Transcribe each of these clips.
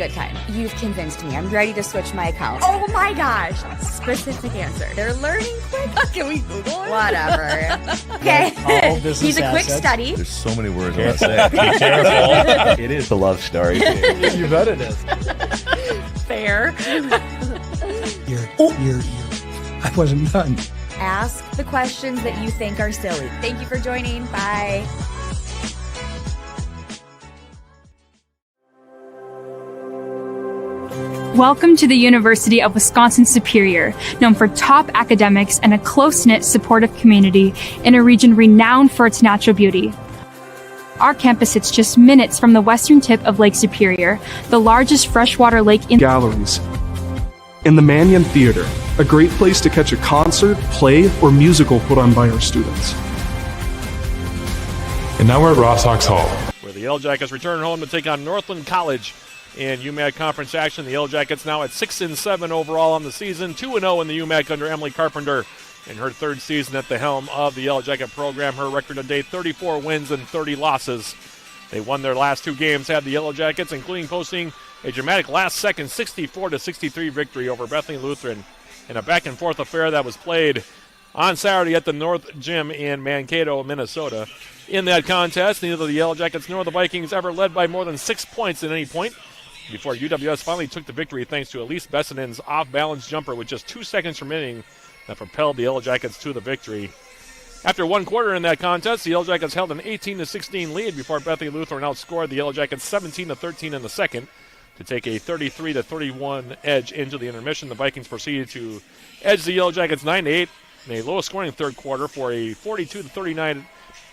good time. You've convinced me. I'm ready to switch my account. Oh my gosh. Specific answer. They're learning quick. Can we Google it? Whatever. Okay. He's a quick study. There's so many words I want to say. Be careful. It is a love story. You bet it is. Fair. I wasn't done. Ask the questions that you think are silly. Thank you for joining. Bye. Welcome to the University of Wisconsin-Superior, known for top academics and a close-knit, supportive community in a region renowned for its natural beauty. Our campus sits just minutes from the western tip of Lake Superior, the largest freshwater lake in galleries. In the Mannion Theater, a great place to catch a concert, play, or musical put on by our students. And now we're at Ross Hawks Hall, where the Yellow Jackets return home to take on Northland College in UMAC conference action. The Yellow Jackets now at 6-7 overall on the season, 2-0 in the UMAC under Emily Carpenter in her third season at the helm of the Yellow Jacket program. Her record to date, 34 wins and 30 losses. They won their last two games, had the Yellow Jackets, including posting a dramatic last-second 64-63 victory over Bethany Lutheran in a back-and-forth affair that was played on Saturday at the North Gym in Mankato, Minnesota. In that contest, neither the Yellow Jackets nor the Vikings ever led by more than 6 points at any point before UWS finally took the victory thanks to Elise Bessinen's off-balance jumper with just 2 seconds remaining that propelled the Yellow Jackets to the victory. After one quarter in that contest, the Yellow Jackets held an 18-16 lead before Bethany Lutheran outscored the Yellow Jackets 17-13 in the second to take a 33-31 edge into the intermission. The Vikings proceeded to edge the Yellow Jackets 9-8 in a low-scoring third quarter for a 42-39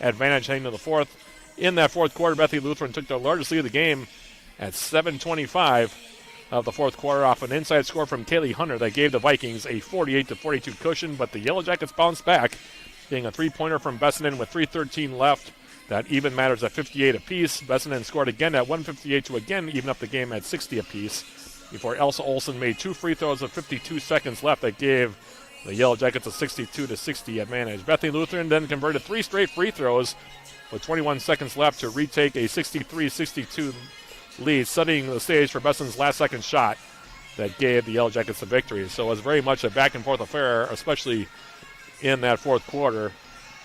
advantage heading to the fourth. In that fourth quarter, Bethany Lutheran took the largest lead of the game at 7:25 of the fourth quarter off an inside score from Kaylee Hunter that gave the Vikings a 48-42 cushion, but the Yellow Jackets bounced back, being a three-pointer from Bessinen with 3:13 left. That even matters at 58 apiece. Bessinen scored again at 1:58 to again even up the game at 60 apiece before Elsa Olsen made two free throws with 52 seconds left that gave the Yellow Jackets a 62-60 advantage. Bethany Lutheran then converted 3 straight free throws with 21 seconds left to retake a 63-62 lead, setting the stage for Bessinen's last-second shot that gave the Yellow Jackets the victory. So it was very much a back-and-forth affair, especially in that fourth quarter.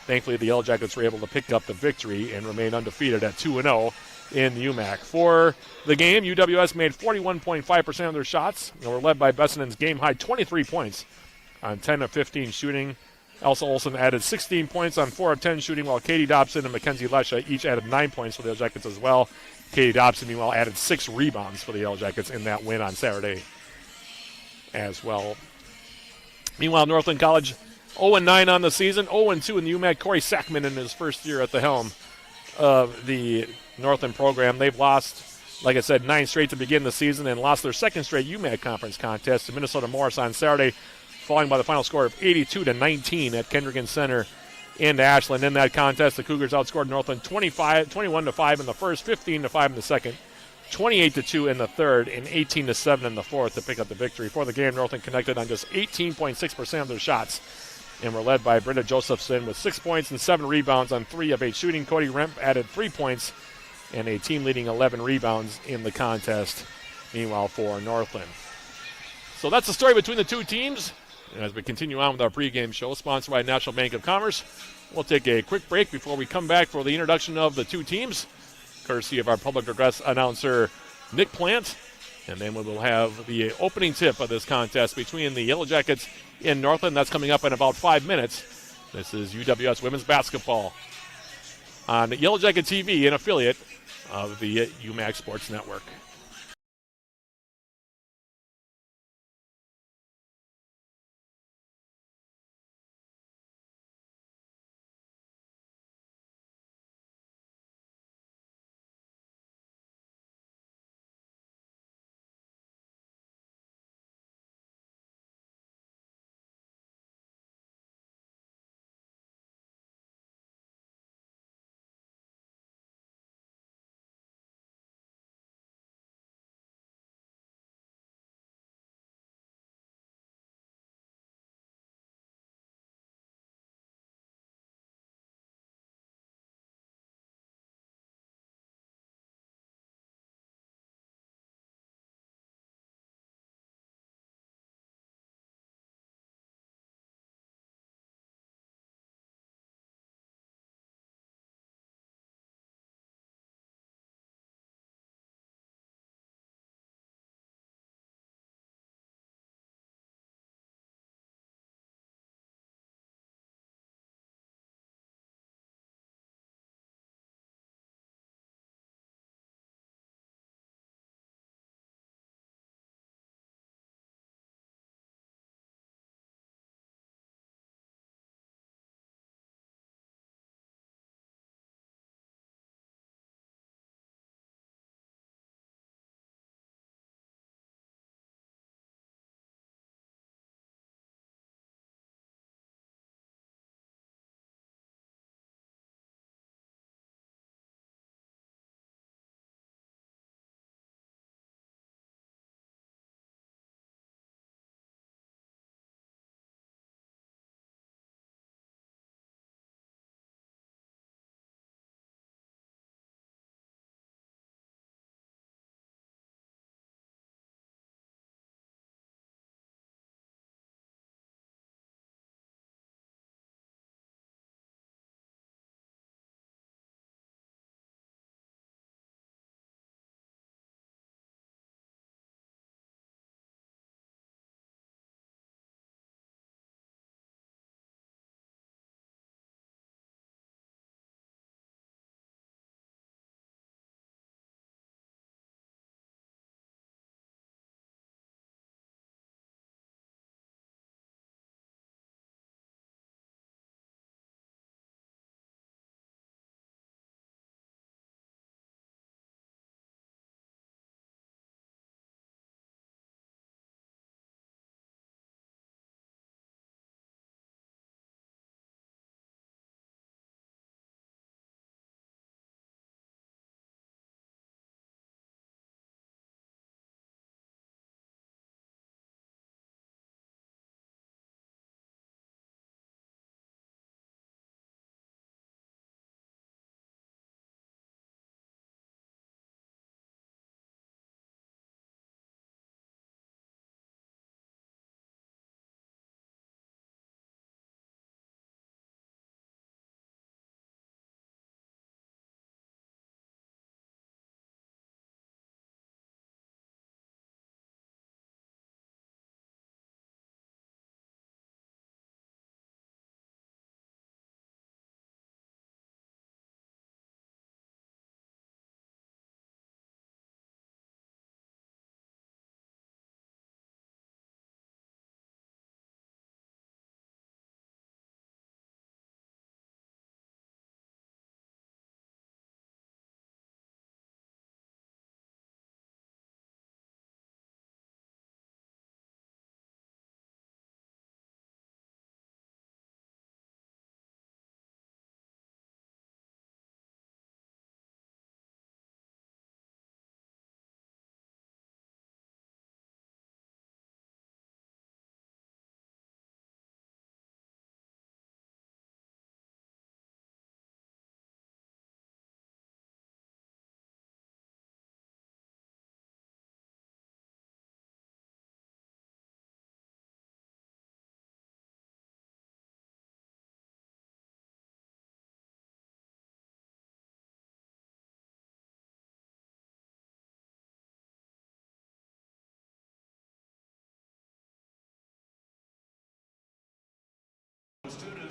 Thankfully, the Yellow Jackets were able to pick up the victory and remain undefeated at 2-0 in UMAC. For the game, UWS made 41.5% of their shots and were led by Bessinen's game-high 23 points on 10 of 15 shooting. Elsa Olsen added 16 points on 4 of 10 shooting, while Katie Dobson and Mackenzie Lesha each added 9 points for the Yellow Jackets as well. Katie Dobson, meanwhile, added 6 rebounds for the Yellow Jackets in that win on Saturday as well. Meanwhile, Northland College 0-9 on the season, 0-2 in the UMAC. Corey Sackman in his first year at the helm of the Northland program. They've lost, like I said, 9 straight to begin the season and lost their second straight UMAC conference contest to Minnesota Morris on Saturday, falling by the final score of 82-19 at Kendrigan Center in Ashland. In that contest, the Cougars outscored Northland 21-5 in the first, 15-5 in the second, 28-2 in the third, and 18-7 in the fourth to pick up the victory. For the game, Northland connected on just 18.6% of their shots and were led by Britta Josephson with 6 points and 7 rebounds on 3 of 8 shooting. Cody Remp added 3 points and a team-leading 11 rebounds in the contest, meanwhile, for Northland. So that's the story between the two teams. And as we continue on with our pregame show, sponsored by National Bank of Commerce, we'll take a quick break before we come back for the introduction of the two teams, courtesy of our public address announcer, Nick Plant. And then we will have the opening tip of this contest between the Yellow Jackets in Northland. That's coming up in about 5 minutes. This is UWS Women's Basketball on Yellow Jacket TV, an affiliate of the UMAC Sports Network.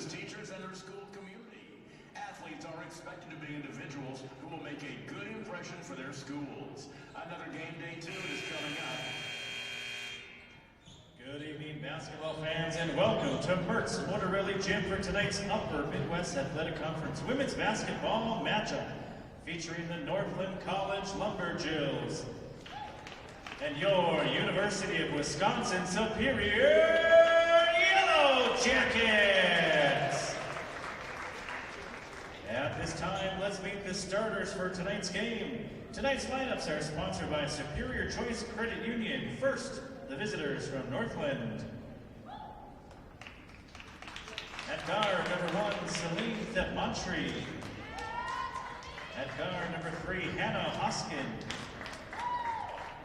as teachers and our school community. Athletes are expected to be individuals who will make a good impression for their schools. Another game day tune is coming up. Good evening, basketball fans, and welcome to Mertz Motor Rally Gym for tonight's Upper Midwest Athletic Conference Women's Basketball matchup, featuring the Northland College Lumberjills and your University of Wisconsin Superior Yellow Jackets. At this time, let's meet the starters for tonight's game. Tonight's lineups are sponsored by Superior Choice Credit Union. First, the visitors from Northland. At guard, number 1, Celine Thepmontry. At guard, number 3, Hannah Hoskin.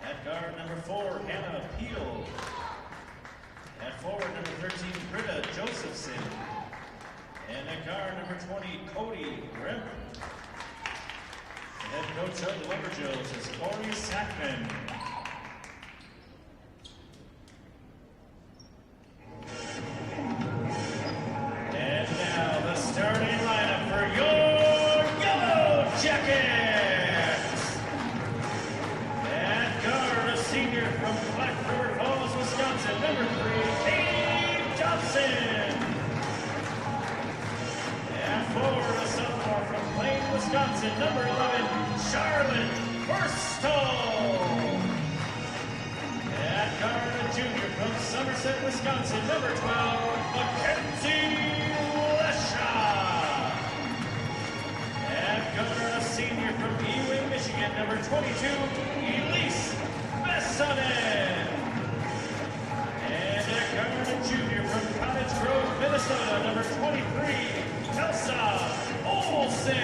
At guard, number 4, Hannah Peel. At forward, number 13, Britta Josephson. And at guard, number 20, Cody Grimm. The head coach of the Lumberjills is Corey Sackman. And now the starting lineup for your Yellow Jackets. At guard, a senior from Blackbird Falls, Wisconsin, number 3, Kate Johnson. At forward, a sophomore from Plain, Wisconsin, number 11, Charlotte Burstall. At guard, a junior from Somerset, Wisconsin, number 12, Mackenzie Lesha. At guard, a senior from Ewing, Michigan, number 22, Elise Bessanen. And at guard, a junior from Cottage Grove, Minnesota, number 23, Elsa Olsen.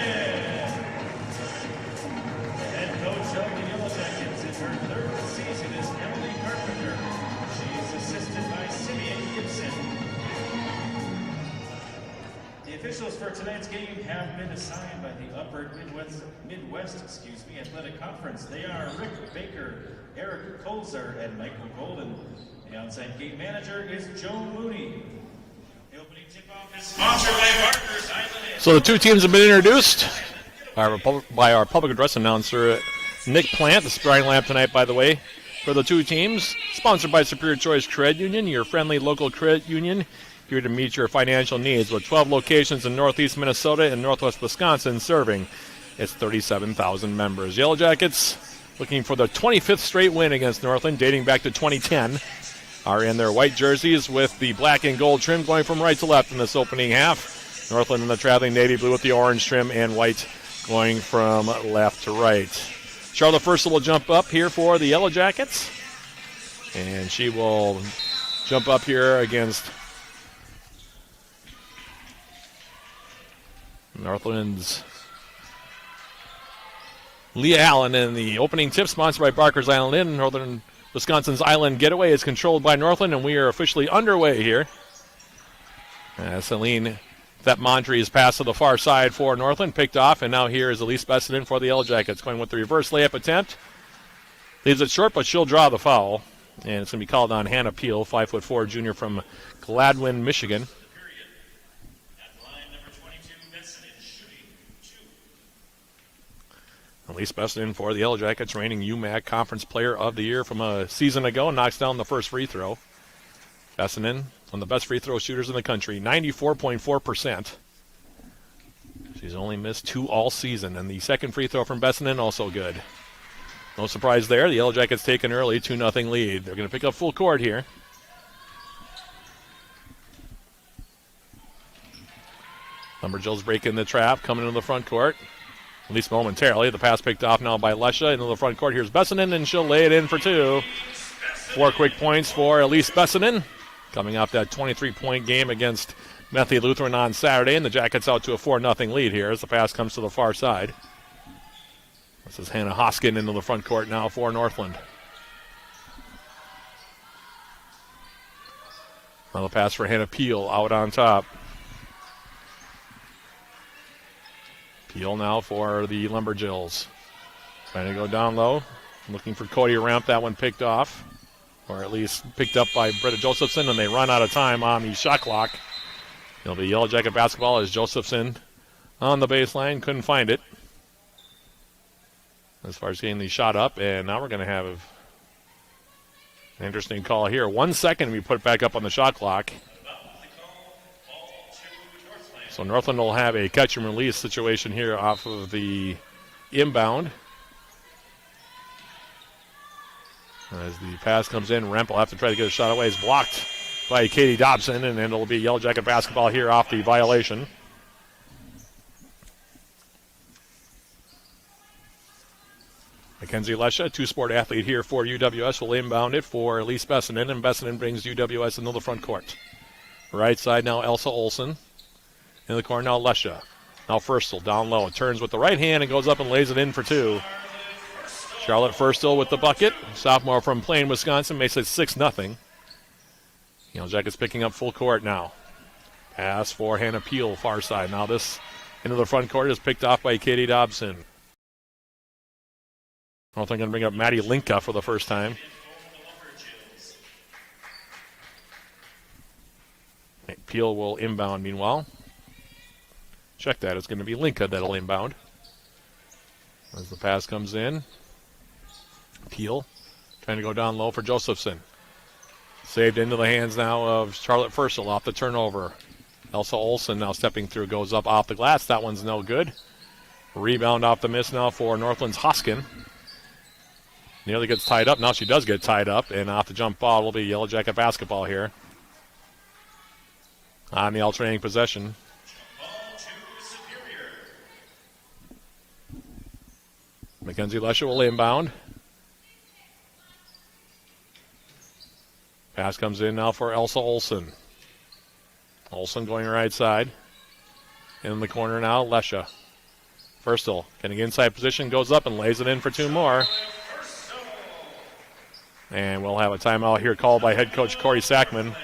The head coach of the Yellow Jackets in her 3rd season is Emily Carpenter. She is assisted by Simeon Gibson. The officials for tonight's game have been assigned by the Upper Midwest Athletic Conference. They are Rick Baker, Eric Colzer, and Michael Golden. The outside game manager is Joe Mooney. The opening tip-off is sponsored by Barker's Island. So the two teams have been introduced by our public address announcer, Nick Plant. The starting lineup tonight, by the way, for the two teams, sponsored by Superior Choice Credit Union, your friendly local credit union, here to meet your financial needs with 12 locations in northeast Minnesota and northwest Wisconsin, serving its 37,000 members. Yellow Jackets, looking for the 25th straight win against Northland, dating back to 2010, are in their white jerseys with the black and gold trim going from right to left in this opening half. Northland in the traveling navy blue with the orange trim and white going from left to right. Charlotte Furstel will jump up here for the Yellow Jackets, and she will jump up here against Northland's Leah Allen. In the opening tip, sponsored by Barker's Island Inn. Northern Wisconsin's Island Getaway is controlled by Northland, and we are officially underway here. Celine Thepmontry is passed to the far side for Northland, picked off, and now here is Elise Bessenden for the Yellow Jackets, going with the reverse layup attempt. Leaves it short, but she'll draw the foul, and it's going to be called on Hannah Peel, 5'4" junior from Gladwin, Michigan. Elise Bessenden for the Yellow Jackets, reigning UMAC Conference Player of the Year from a season ago, knocks down the first free throw. Bessenden, one of the best free throw shooters in the country, 94.4%. She's only missed 2 all season, and the second free throw from Bessenden also good. No surprise there. The Yellow Jackets take an early 2-0 lead. They're going to pick up full court here. Lumberjills break in the trap, coming into the front court. At least momentarily. The pass picked off now by Lesha into the front court. Here's Bessenden, and she'll lay it in for 2. 4 quick points for Elise Bessenden, coming off that 23-point game against Methy Lutheran on Saturday, and the Jackets out to a 4-0 lead here as the pass comes to the far side. This is Hannah Hoskin into the front court now for Northland. Another pass for Hannah Peel out on top. Peel now for the Lumberjills. Trying to go down low. Looking for Cody to ramp. That one picked off. Or at least picked up by Britta Josephson, and they run out of time on the shot clock. It'll be Yellow Jacket basketball as Josephson on the baseline. Couldn't find it as far as getting the shot up. And now we're going to have an interesting call here. 1 second, we put it back up on the shot clock. So Northland will have a catch and release situation here off of the inbound. As the pass comes in, Remp will have to try to get a shot away. It's blocked by Katie Dobson, and then it'll be Yellow Jacket basketball here off the violation. Mackenzie Lesha, two-sport athlete here for UWS, will inbound it for Elise Bessinen, and Bessinen brings UWS into the front court. Right side now, Elsa Olsen. In the corner now, Lesha. Now Firstel down low. Turns with the right hand and goes up and lays it in for two. Charlotte Firstel with the bucket. Sophomore from Plain, Wisconsin, makes it 6-0. Yellow Jackets picking up full court now. Pass for Hannah Peel, far side. Now this into the front court is picked off by Katie Dobson. Northland going to bring up Maddie Linka for the first time. Peel will inbound meanwhile. Check that. It's going to be Linka that'll inbound. As the pass comes in. Peel trying to go down low for Josephson. Saved into the hands now of Charlotte Firstel off the turnover. Elsa Olsen now stepping through, goes up off the glass. That one's no good. Rebound off the miss now for Northland's Hoskin. Nearly gets tied up. Now she does get tied up, and off the jump ball will be Yellow Jacket basketball here. On the alternating possession. Mackenzie Lesher will inbound. Pass comes in now for Elsa Olsen. Olsen going right side. In the corner now, Lesha. Firstel getting inside position, goes up and lays it in for two more. And we'll have a timeout here called by head coach Corey Sackman.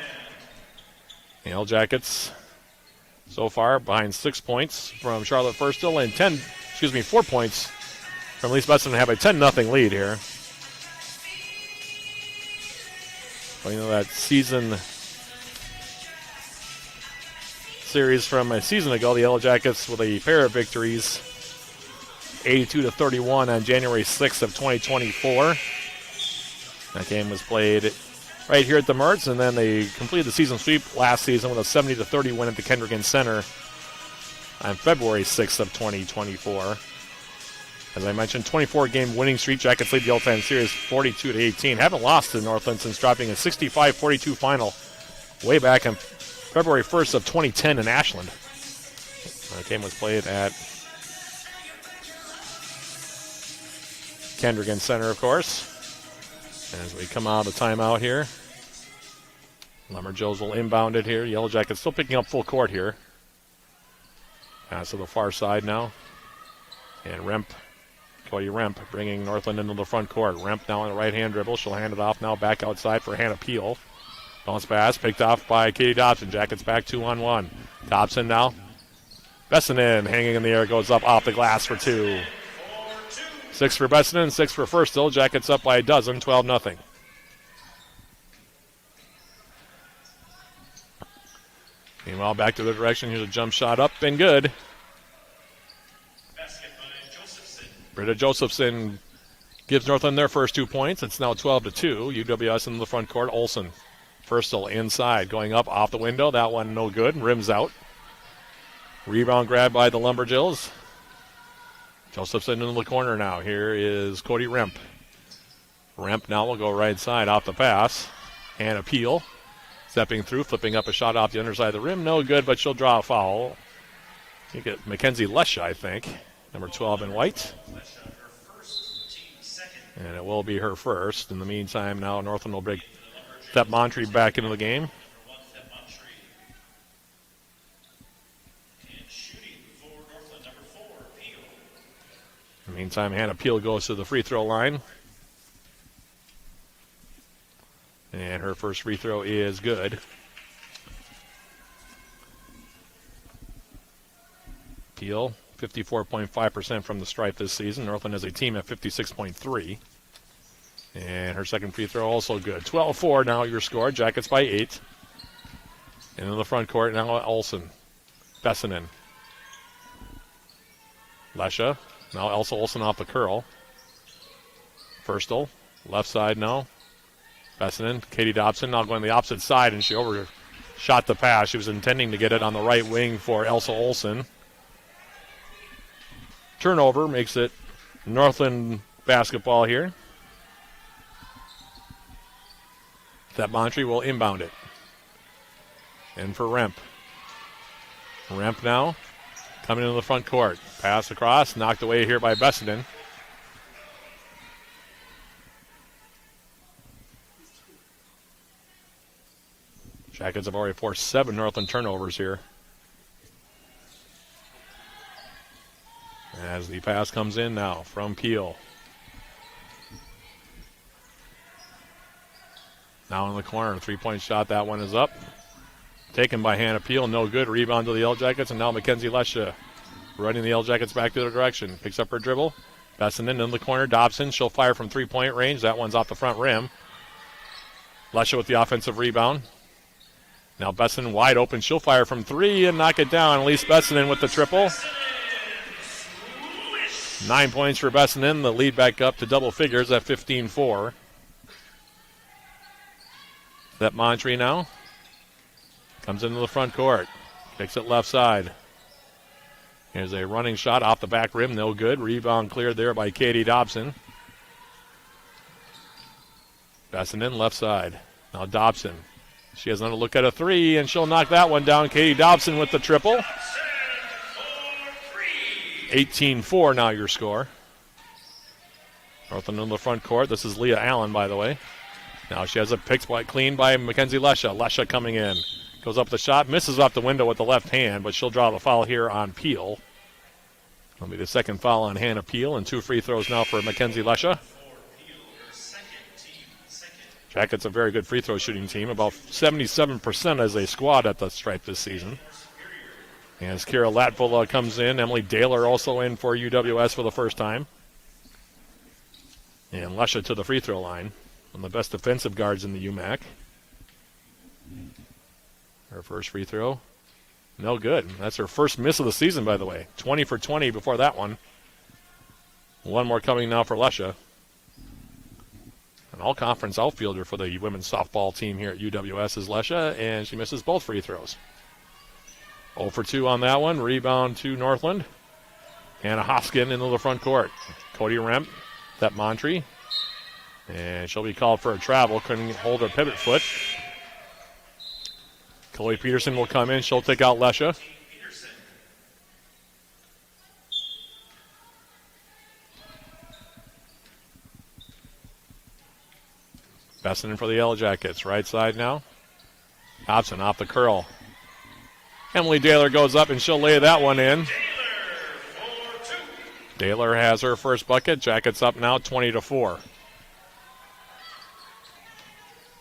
The Yellow Jackets so far behind 6 points from Charlotte Firstel and 4 points from Elise Besson to have a 10-0 lead here. Well, you know, that season series from a season ago, the Yellow Jackets with a pair of victories, 82-31 on January 6th of 2024. That game was played right here at the Mertz, and then they completed the season sweep last season with a 70-30 win at the Kendrigan Center on February 6th of 2024. As I mentioned, 24-game winning streak. Jackets lead the all-time series 42-18. Haven't lost to Northland since dropping a 65-42 final way back on February 1st of 2010 in Ashland. The game was played at Kendrigan Center, of course. As we come out of the timeout here, Lumberjills will inbound it here. Yellow Jackets still picking up full court here. Pass to the far side now. And Cody Remp bringing Northland into the front court. Remp now on the right-hand dribble. She'll hand it off now back outside for Hannah Peel. Bounce pass picked off by Katie Dobson. Jackets back 2-on-1. Dobson now. Bessinen hanging in the air, goes up off the glass for two. 6 for Bessinen, 6 for Firstel. Jackets up by a dozen, 12-0. Meanwhile, back to the direction. Here's a jump shot up and good. Britta Josephson gives Northland their first 2 points. It's now 12-2. UWS in the front court. Olsen. Firstel inside, going up off the window. That one no good. Rims out. Rebound grab by the Lumberjills. Josephson in the corner now. Here is Cody Remp. Remp now will go right side off the pass. Hannah Peel stepping through, flipping up a shot off the underside of the rim. No good, but she'll draw a foul. You get Mackenzie Lesha, I think. Number 12 in white. And it will be her first. In the meantime, now Northland will bring Step Montree back into the game. In the meantime, Hannah Peel goes to the free throw line. And her first free throw is good. Peel, 54.5% from the stripe this season. Northland has a team at 56.3%. And her second free throw also good. 12-4 now your score. Jackets by 8. Into the front court now, Olsen. Bessinen. Lesha. Now Elsa Olsen off the curl. Firstel. Left side now. Bessinen. Katie Dobson now going the opposite side, and she overshot the pass. She was intending to get it on the right wing for Elsa Olsen. Turnover makes it Northland basketball here. That Montre will inbound it. And for Remp. Remp now coming into the front court. Pass across, knocked away here by Bessinen. Jackets have already forced 7 Northland turnovers here. As the pass comes in now from Peel. Now in the corner, 3-point shot, that one is up. Taken by Hannah Peel, no good. Rebound to the Yellow Jackets, and now Mackenzie Lesha running the Yellow Jackets back to their direction. Picks up her dribble. Bessinen in the corner, Dobson, she'll fire from 3-point range. That one's off the front rim. Lesha with the offensive rebound. Now Bessinen wide open, she'll fire from 3 and knock it down. Elise Bessinen with the triple. 9 points for Bessinen, the lead back up to double figures at 15-4. That Montre now comes into the front court. Kicks it left side. Here's a running shot off the back rim. No good. Rebound cleared there by Katie Dobson. Bessinen left side. Now Dobson. She has another look at a 3, and she'll knock that one down. Katie Dobson with the triple. 18-4 now your score. Northland in the front court. This is Leah Allen, by the way. Now she has a pick clean by Mackenzie Lesha. Lesha coming in. Goes up the shot. Misses off the window with the left hand, but she'll draw the foul here on Peel. That'll be the second foul on Hannah Peel, and 2 free throws now for Mackenzie Lesha. Jackets a very good free throw shooting team. About 77% as a squad at the stripe this season. As Kira Latvola comes in. Emily Daler also in for UWS for the first time. And Lesha to the free throw line. One of the best defensive guards in the UMAC. Her first free throw. No good. That's her first miss of the season, by the way. 20 for 20 before that one. One more coming now for Lesha. An all-conference outfielder for the women's softball team here at UWS is Lesha, and she misses both free throws. 0 for 2 on that one. Rebound to Northland. Hannah Hoskin into the front court. Cody Remp. That Montre. And she'll be called for a travel. Couldn't hold her pivot foot. Chloe Peterson will come in. She'll take out Lesha. Bessinen for the Yellow Jackets. Right side now. Hobson off the curl. Emily Daler goes up and she'll lay that one in. Daler has her first bucket. Jackets up now 20-4.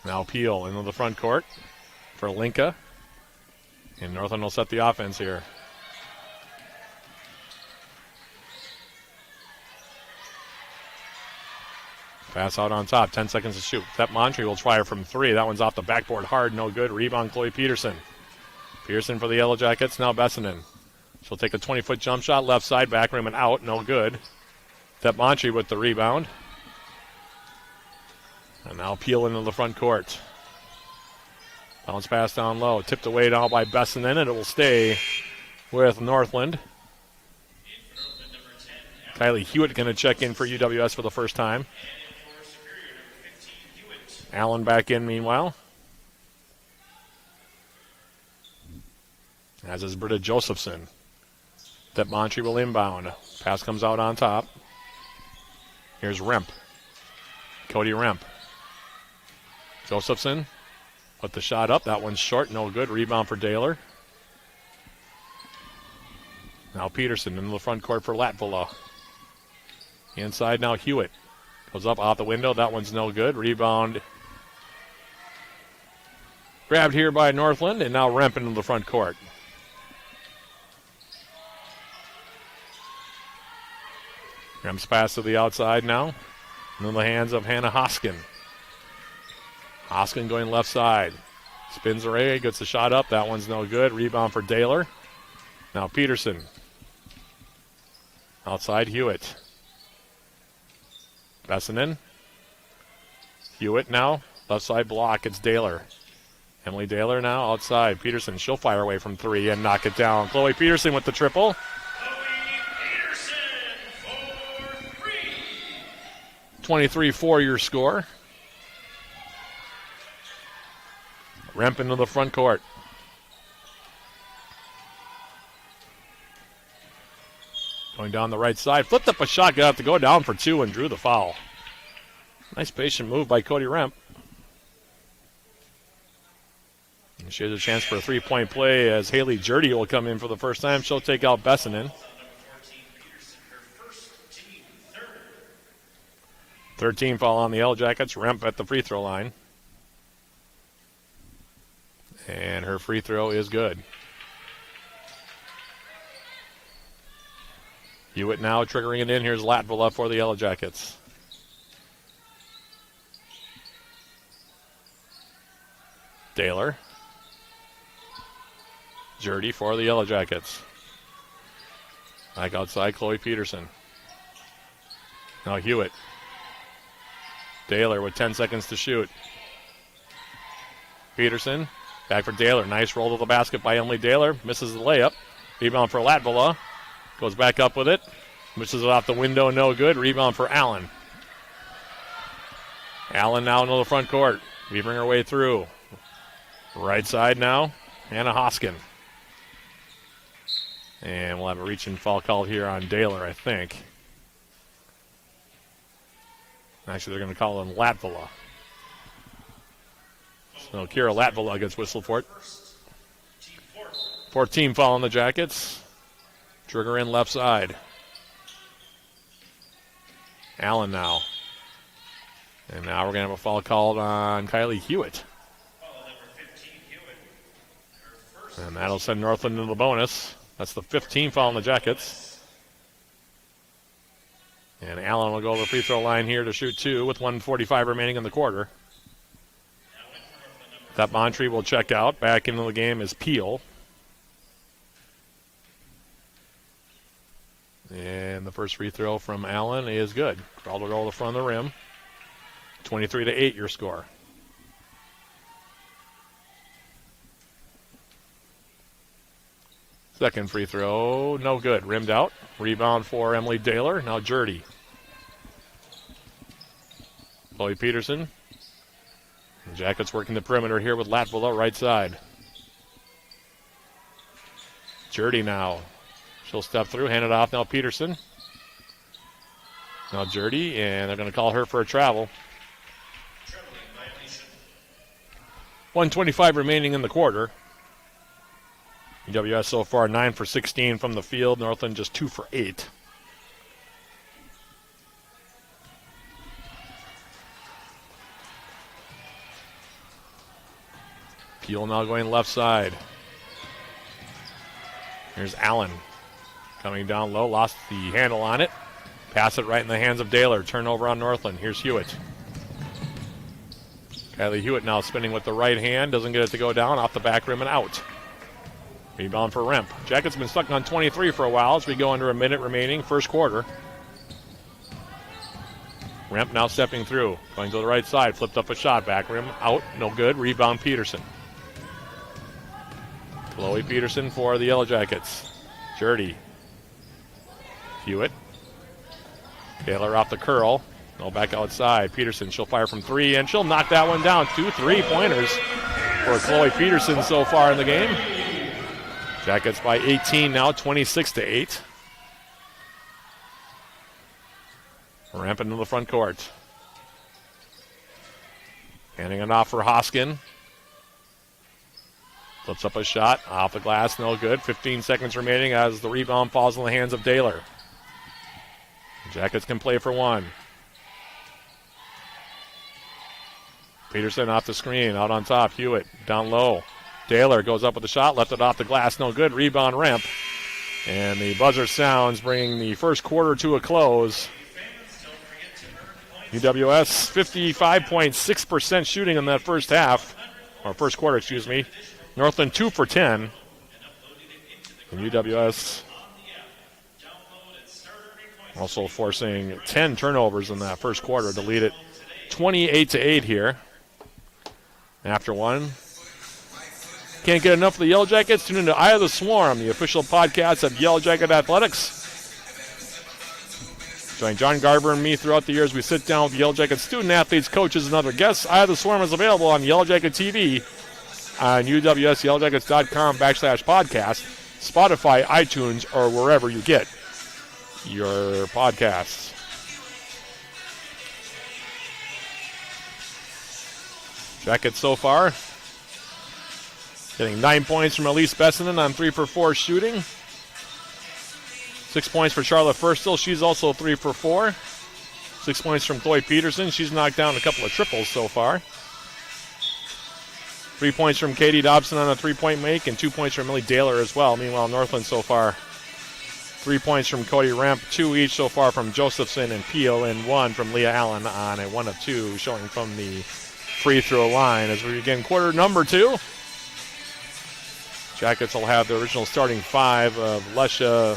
Now Peel into the front court for Linka. And Northland will set the offense here. Pass out on top, 10 seconds to shoot. That Montre will try her from 3. That one's off the backboard hard, no good. Rebound, Chloe Peterson. Pearson for the Yellow Jackets, now Bessinen. She'll take a 20-foot jump shot, left side, back rim and out, no good. That Montre with the rebound. And now Peel into the front court. Bounce pass down low, tipped away now by Bessinen, and it will stay with Northland. Kylie Hewitt going to check in for UWS for the first time. Allen back in meanwhile. As is Britta Josephson. That Montre will inbound. Pass comes out on top. Here's Remp. Cody Remp. Josephson put the shot up. That one's short, no good. Rebound for Daler. Now Peterson into the front court for Latvola. Inside now Hewitt. Goes up off the window. That one's no good. Rebound grabbed here by Northland, and now Remp into the front court. Remp's pass to the outside now. Into the hands of Hannah Hoskin. Hoskin going left side. Spins array, gets the shot up. That one's no good. Rebound for Daler. Now Peterson. Outside Hewitt. Bessinen. Hewitt now. Left side block. It's Daler. Emily Daler now outside. Peterson, she'll fire away from 3 and knock it down. Chloe Peterson with the triple. 23-4 your score. Remp into the front court. Going down the right side. Flipped up a shot. Got to go down for 2 and drew the foul. Nice patient move by Cody Remp. And she has a chance for a 3-point play as Haley Jurdy will come in for the first time. She'll take out Bessinen. 13 foul on the Yellow Jackets. Remp at the free throw line. And her free throw is good. Hewitt now triggering it in. Here's Latvala for the Yellow Jackets. Daler. Jurdy for the Yellow Jackets. Back outside, Chloe Peterson. Now Hewitt. Daler with 10 seconds to shoot. Peterson. Back for Daler. Nice roll to the basket by Emily Daler. Misses the layup. Rebound for Latvala. Goes back up with it. Misses it off the window. No good. Rebound for Allen. Allen now into the front court. Weaving her way through. Right side now. Hannah Hoskin. And we'll have a reach and foul called here on Daler, I think. Actually, they're going to call him Latvala. So Kira Latvala gets whistled for it. 14 foul on the Jackets. Trigger in left side. Allen now. And now we're going to have a foul called on Kylie Hewitt. And that'll send Northland into the bonus. That's the 15th foul on the Jackets. And Allen will go to the free throw line here to shoot 2 with 1:45 remaining in the quarter. That Montree will check out. Back into the game is Peel. And the first free throw from Allen is good. Crawled will go to the front of the rim. 23-8 your score. Second free throw, no good. Rimmed out. Rebound for Emily Daler. Now Jurdy. Chloe Peterson. The Jackets working the perimeter here with Latvala right side. Jurdy now. She'll step through, hand it off now Peterson. Now Jurdy, and they're going to call her for a travel. 1:25 remaining in the quarter. EWS so far 9 for 16 from the field. Northland just 2 for 8. Peel now going left side. Here's Allen coming down low. Lost the handle on it. Pass it right in the hands of Daler. Turnover on Northland. Here's Hewitt. Kylie Hewitt now spinning with the right hand. Doesn't get it to go down. Off the back rim and out. Rebound for Remp. Jackets been stuck on 23 for a while as we go under a minute remaining, first quarter. Remp now stepping through. Going to the right side. Flipped up a shot. Back rim out. No good. Rebound Peterson. Chloe Peterson for the Yellow Jackets. Jurdy. Hewitt. Taylor off the curl. No, back outside. Peterson, she'll fire from 3, and she'll knock that one down. 2 3-pointers for Chloe Peterson so far in the game. Jackets by 18 now, 26-8. Ramping to the front court. Handing it off for Hoskin. Flips up a shot. Off the glass, no good. 15 seconds remaining as the rebound falls in the hands of Daler. Jackets can play for 1. Peterson off the screen, out on top. Hewitt down low. Daler goes up with the shot, left it off the glass, no good. Rebound Remp. And the buzzer sounds, bringing the first quarter to a close. UWS 55.6% shooting in that first half. or first quarter, excuse me. Northland 2 for 10. And UWS also forcing 10 turnovers in that first quarter to lead it 28-8 here. After one. Can't get enough of the Yellow Jackets? Tune into Eye of the Swarm, the official podcast of Yellow Jacket Athletics. Join John Garber and me throughout the years. We sit down with Yellow Jacket student athletes, coaches, and other guests. Eye of the Swarm is available on Yellow Jacket TV, on UWSYellowJackets.com/podcast, Spotify, iTunes, or wherever you get your podcasts. Jackets so far getting 9 points from Elise Bessinen on 3 for 4 shooting. 6 points for Charlotte Firstill. She's also 3 for 4. 6 points from Chloe Peterson. She's knocked down a couple of triples so far. 3 points from Katie Dobson on a 3-point make, and 2 points from Millie Daler as well. Meanwhile, Northland so far 3 points from Cody Remp, 2 each so far from Josephson and Peel, and 1 from Leah Allen on a 1 of 2 showing from the free throw line as we begin quarter number 2. Jackets will have the original starting 5 of Lesha,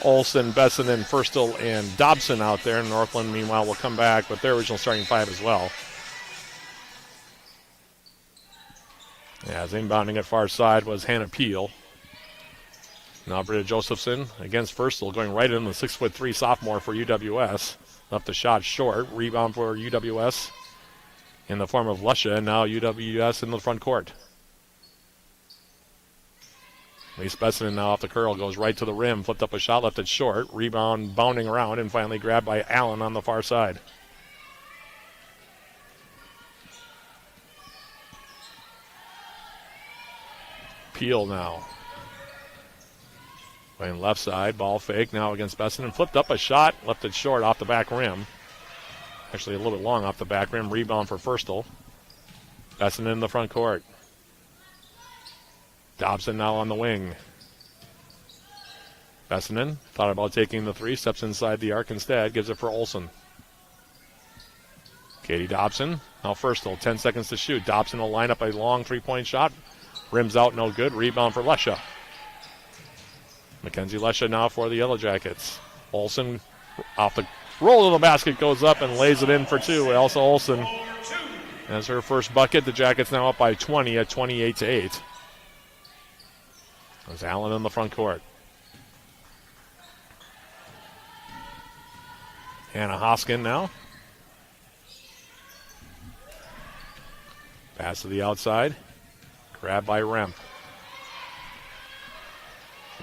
Olsen, Bessinen, Firstill, and Dobson out there. Northland, meanwhile, will come back with their original starting 5 as well. As inbounding at far side was Hannah Peel. Now Britta Josephson against Firstill, going right in the 6'3" sophomore for UWS. Left the shot short. Rebound for UWS in the form of Lesha, and now UWS in the front court. Elise Bessinen now off the curl, goes right to the rim, flipped up a shot, left it short. Rebound bounding around, and finally grabbed by Allen on the far side. Peel now. Playing left side, ball fake now against Bessinen. Flipped up a shot, left it short off the back rim. Actually a little bit long off the back rim. Rebound for Firstill. Bessinen in the front court. Dobson now on the wing. Bessinen thought about taking the 3, steps inside the arc instead, gives it for Olsen. Katie Dobson, now Firstill, 10 seconds to shoot. Dobson will line up a long 3-point shot. Rims out, no good. Rebound for Lesha. Mackenzie Lesha now for the Yellow Jackets. Olsen off the roll of the basket, goes up and lays it in for 2. Elsa Olsen has her first bucket. The Jackets now up by 20 at 28-8. There's Allen in the front court. Hannah Hoskin now. Pass to the outside. Grabbed by Remp.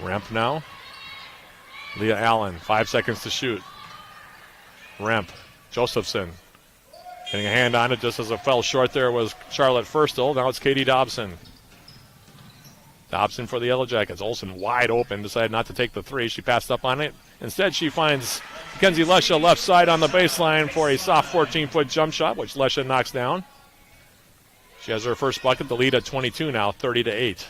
Remp now. Leah Allen, 5 seconds to shoot. Remp. Josephson. Getting a hand on it just as it fell short there was Charlotte Firstill. Now it's Katie Dobson. Dobson for the Yellow Jackets. Olsen wide open, decided not to take the 3. She passed up on it. Instead, she finds Mackenzie Lesha left side on the baseline for a soft 14-foot jump shot, which Lesha knocks down. She has her first bucket, the lead at 22 now, 30-8.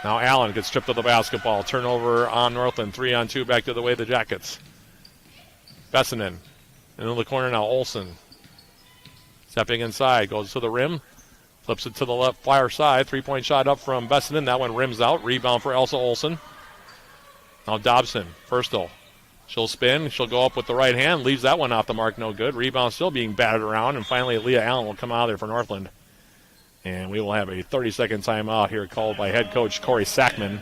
Now Allen gets stripped of the basketball. Turnover on Northland. 3-on-2 back to the way of the Jackets. Bessinen. In the corner now, Olsen. Stepping inside, goes to the rim. Flips it to the left far side. 3-point shot up from Bessinen. That one rims out. Rebound for Elsa Olsen. Now Dobson. Firstill. She'll spin. She'll go up with the right hand. Leaves that one off the mark. No good. Rebound still being batted around. And finally, Leah Allen will come out of there for Northland. And we will have a 30-second timeout here called by head coach Corey Sackman.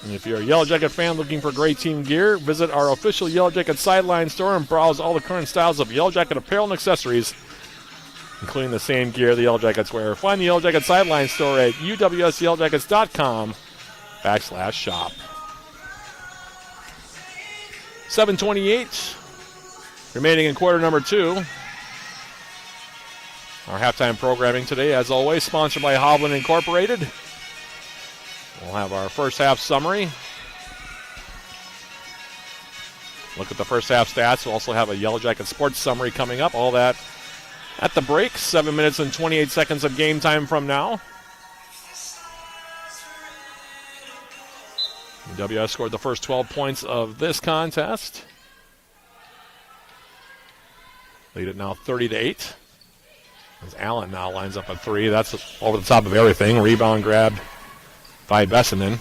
And if you're a Yellow Jacket fan looking for great team gear, visit our official Yellow Jacket sideline store and browse all the current styles of Yellow Jacket apparel and accessories, including the same gear the Yellow Jackets wear. Find the Yellow Jacket sideline store at uwsyellowjackets.com/shop. 7:28 remaining in quarter number 2. Our halftime programming today, as always, sponsored by Hovland Incorporated. We'll have our first half summary. Look at the first half stats. We'll also have a Yellow Jacket sports summary coming up. All that at the break. 7 minutes and 28 seconds of game time from now. UWS scored the first 12 points of this contest. Lead it now 30-8. As Allen now lines up a three. That's over the top of everything. Rebound grabbed by Bessinen.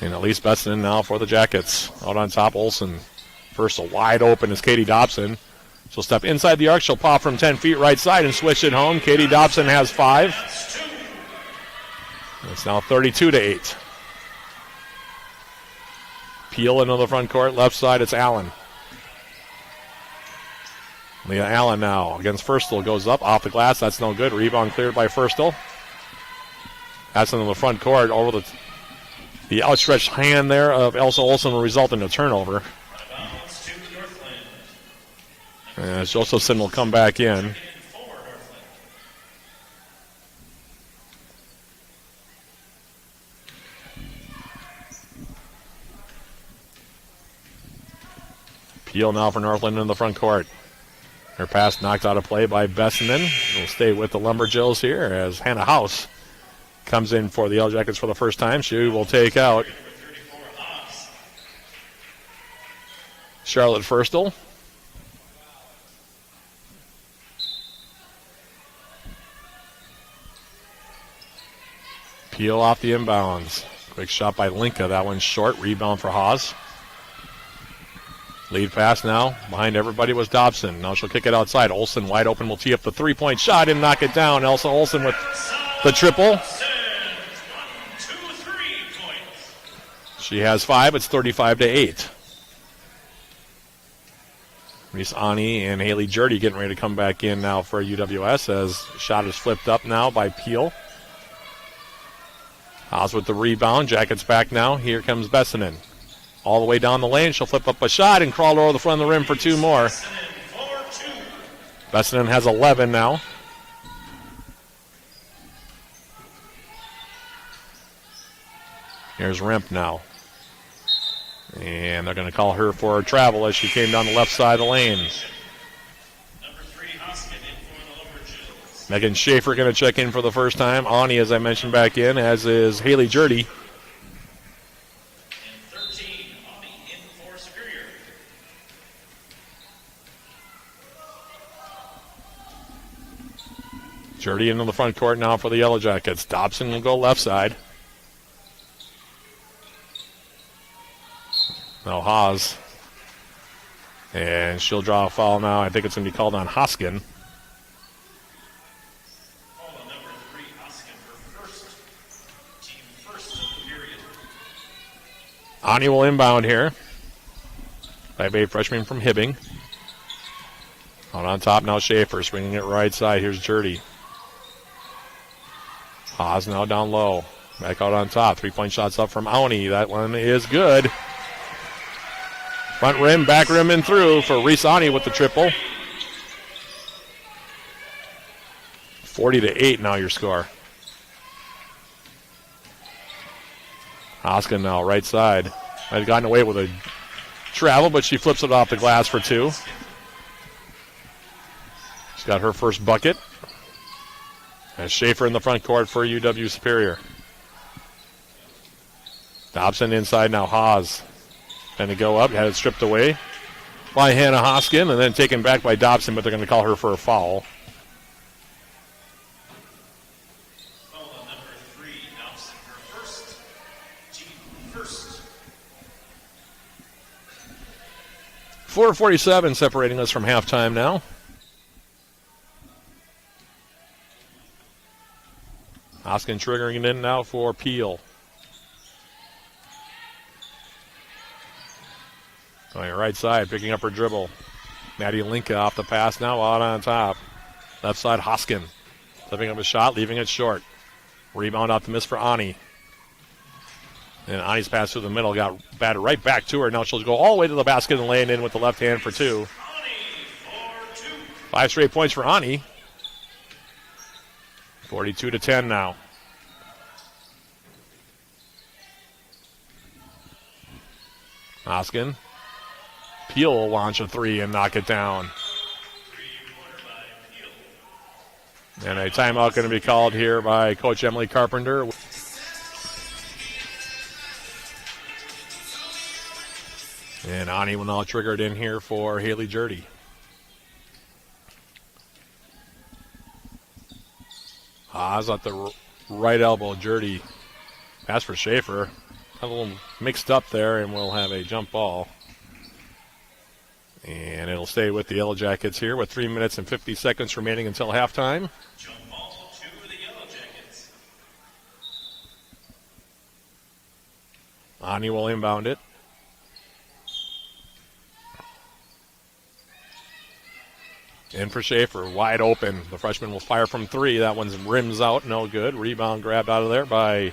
And at least Bessinen now for the Jackets. Out on top, Olsen. First a wide open is Katie Dobson. She'll step inside the arc. She'll pop from 10 feet right side and swish it home. Katie Dobson has 5. It's now 32-8. Peel into the front court. Left side, it's Allen. Leah Allen now against Firstel. Goes up off the glass. That's no good. Rebound cleared by Firstel. That's into the front court. Over the outstretched hand there of Elsa Olsen will result in a turnover. And Josephson will come back in. Peel now for Northland in the front court. Her pass knocked out of play by Bessinen. Will stay with the Lumberjills here as Hannah House comes in for the Yellow Jackets for the first time. She will take out Charlotte Firstel. Peel off the inbounds. Quick shot by Linka. That one's short. Rebound for Haas. Lead pass now. Behind everybody was Dobson. Now she'll kick it outside. Olsen wide open will tee up the three-point shot and knock it down. Elsa Olsen with the triple. She has 5. It's 35-8. Reese Ani and Haley Jurdy getting ready to come back in now for UWS as shot is flipped up now by Peel. Haas with the rebound. Jackets back now. Here comes Bessinen. All the way down the lane. She'll flip up a shot and crawl over the front of the rim for 2 more. Bessinen has 11 now. Here's Remp now. And they're going to call her for a travel as she came down the left side of the lane. Megan Schaefer going to check in for the first time. Ani, as I mentioned, back in, as is Haley Jurdy. Jurdy into the front court now for the Yellow Jackets. Dobson will go left side. Now Haas. And she'll draw a foul now. I think it's going to be called on Hoskin. Ani will inbound here. 5'8" freshman from Hibbing. Out on top now Schaefer, swinging it right side. Here's Jurdy. Haas now down low. Back out on top. 3-point shots up from Auni. That one is good. Front rim, back rim, and through for Reese Ani with the triple. 40-8 now your score. Hoskin now right side. I've gotten away with a travel, but she flips it off the glass for 2. She's got her first bucket. And Schaefer in the front court for UW Superior. Dobson inside now. Haas going to go up. Had it stripped away by Hannah Hoskin and then taken back by Dobson, but they're going to call her for a foul. Foul on number 3, Dobson, her first. Team first. 4:47 separating us from halftime now. Hoskin triggering it in now for Peel. Going right side, picking up her dribble. Maddie Linka off the pass now, out on top. Left side, Hoskin. Flipping up a shot, leaving it short. Rebound off the miss for Ani. And Ani's pass through the middle got batted right back to her. Now she'll go all the way to the basket and lay it in with the left hand for 2. 5 straight points for Ani. 42-10 now. Hoskin. Peel will launch a 3 and knock it down. And a timeout going to be called here by Coach Emily Carpenter. And Ani will now trigger it in here for Haley Jurdy. Haas at the right elbow. Jurdy pass for Schaefer. A little mixed up there, and we'll have a jump ball. And it'll stay with the Yellow Jackets here with 3 minutes and 50 seconds remaining until halftime. Jump ball to the Yellow Jackets. Ani will inbound it. In for Schaefer, wide open. The freshman will fire from 3. That one's rims out, no good. Rebound grabbed out of there by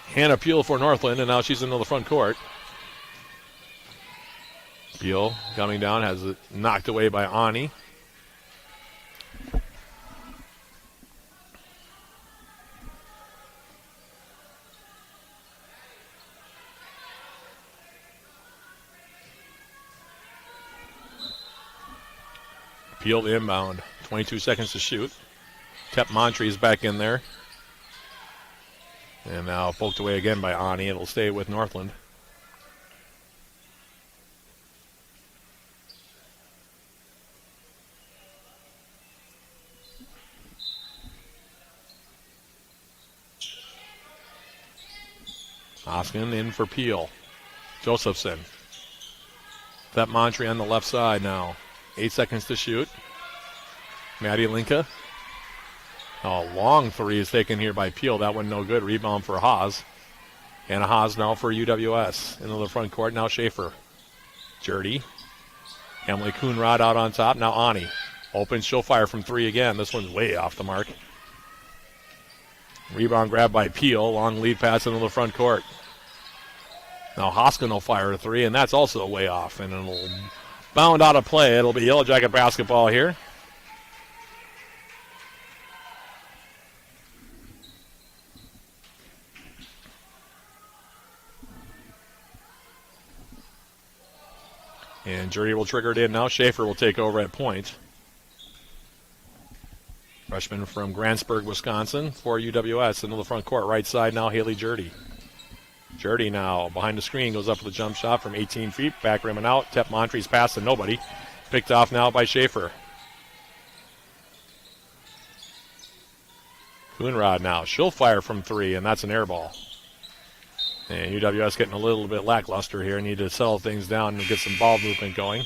Hannah Peel for Northland, and now she's into the front court. Peel coming down, has it knocked away by Ani. Peel the inbound. 22 seconds to shoot. Kept Montrese back in there. And now poked away again by Ani. It'll stay with Northland. Hoskin in for Peel. Josephson. That Montre on the left side now. 8 seconds to shoot. Maddie Linka. A long 3 is taken here by Peel. That one no good. Rebound for Haas. And a Haas now for UWS. Into the front court. Now Schaefer. Jurdy. Emily Coonrod out on top. Now Ani. Open. She'll fire from 3 again. This one's way off the mark. Rebound grab by Peel. Long lead pass into the front court. Now Hoskin will fire a 3, and that's also way off. And it'll bound out of play. It'll be Yellow Jacket basketball here. And Jurdy will trigger it in now. Schaefer will take over at point. Freshman from Grantsburg, Wisconsin for UWS into the front court. Right side now, Haley Jurdy. Jurdy now behind the screen goes up with a jump shot from 18 feet. Back rim and out. Tep Montrese pass to nobody. Picked off now by Schaefer. Coonrod now. She'll fire from 3, and that's an air ball. And UWS getting a little bit lackluster here. Need to settle things down and get some ball movement going.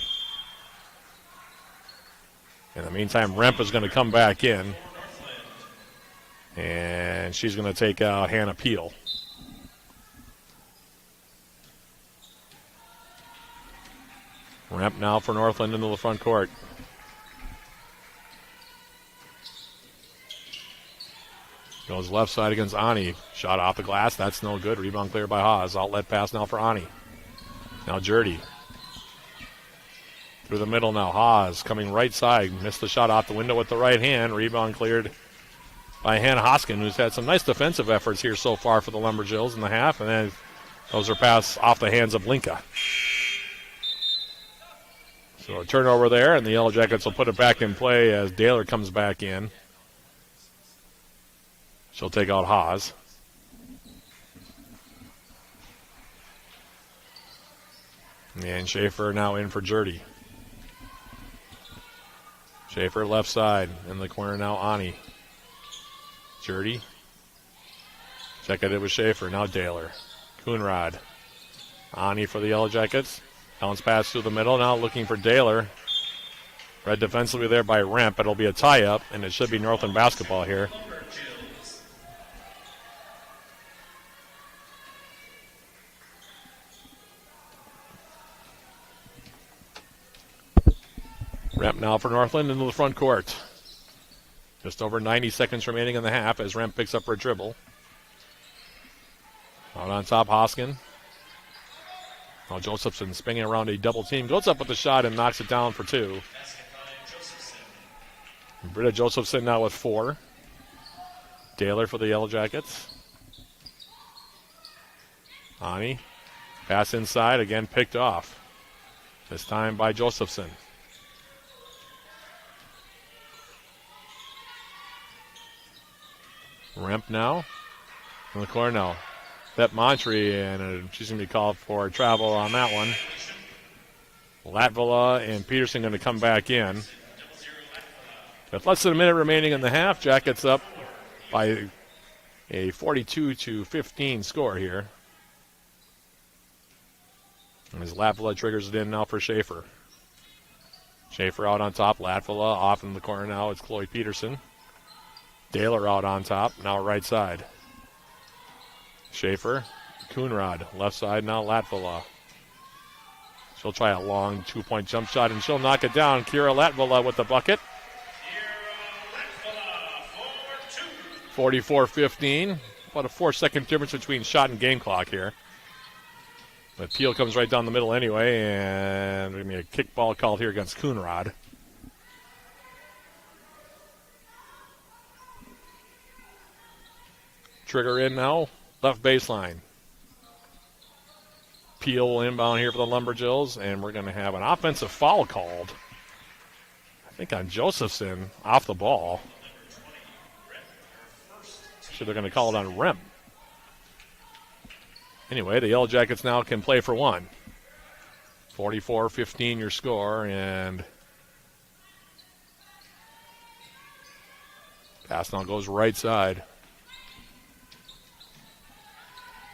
In the meantime, Remp is going to come back in. And she's going to take out Hannah Peel. Remp now for Northland into the front court. Goes left side against Ani. Shot off the glass. That's no good. Rebound clear by Haas. Outlet pass now for Ani. Now Jurdy. Through the middle now. Haas coming right side. Missed the shot off the window with the right hand. Rebound cleared by Hannah Hoskin, who's had some nice defensive efforts here so far for the Lumberjills in the half. And then those are passed off the hands of Linka. So a turnover there, and the Yellow Jackets will put it back in play as Daler comes back in. She'll take out Haas. And Schaefer now in for Jurdy. Schaefer left side. In the corner now, Ani. Jurdy. Check it with Schaefer. Now Daler. Coonrod. Ani for the Yellow Jackets. Bounce pass through the middle. Now looking for Daler. Read defensively there by Remp. It'll be a tie-up, and it should be Northland basketball here. Remp now for Northland into the front court. Just over 90 seconds remaining in the half as Remp picks up her dribble. Out on top, Hoskin. Now Josephson spinning around a double team. Goes up with the shot and knocks it down for 2. Britta Josephson now with 4. Daler for the Yellow Jackets. Ani. Pass inside, again picked off. This time by Josephson. Remp now. In the corner now. Beth Montry, and she's going to be called for travel on that one. Latvala and Peterson going to come back in. With less than a minute remaining in the half, Jackets up by a 42-15 score here. As Latvala triggers it in now for Schaefer. Schaefer out on top. Latvala off in the corner now. It's Chloe Peterson. Daler out on top. Now right side. Schaefer. Coonrod. Left side now Latvala. She'll try a long 2-point jump shot, and she'll knock it down. Kira Latvala with the bucket. 44-15. About a 4-second difference between shot and game clock here. But Peel comes right down the middle anyway, and there's going to be a kickball called here against Coonrod. Trigger in now, left baseline. Peel will inbound here for the Lumberjills, and we're going to have an offensive foul called. I think on Josephson, off the ball. So they're going to call it on Rem. Anyway, the Yellow Jackets now can play for one. 44-15 your score, and pass now goes right side.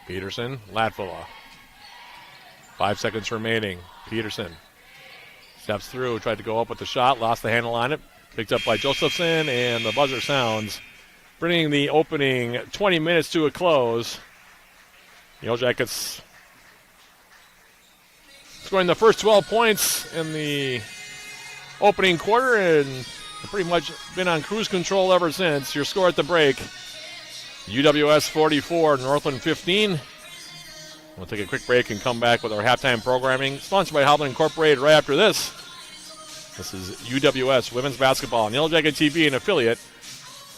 Peterson, Latvala. 5 seconds remaining. Peterson steps through, tried to go up with the shot, lost the handle on it. Picked up by Josephson, and the buzzer sounds, bringing the opening 20 minutes to a close. The Yellow Jackets scoring the first 12 points in the opening quarter, and pretty much been on cruise control ever since. Your score at the break, UWS 44, Northland 15. We'll take a quick break and come back with our halftime programming, sponsored by Howland Incorporated right after this. This is UWS Women's Basketball on Yellow Jacket TV, an affiliate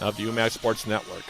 of the UMAC Sports Network.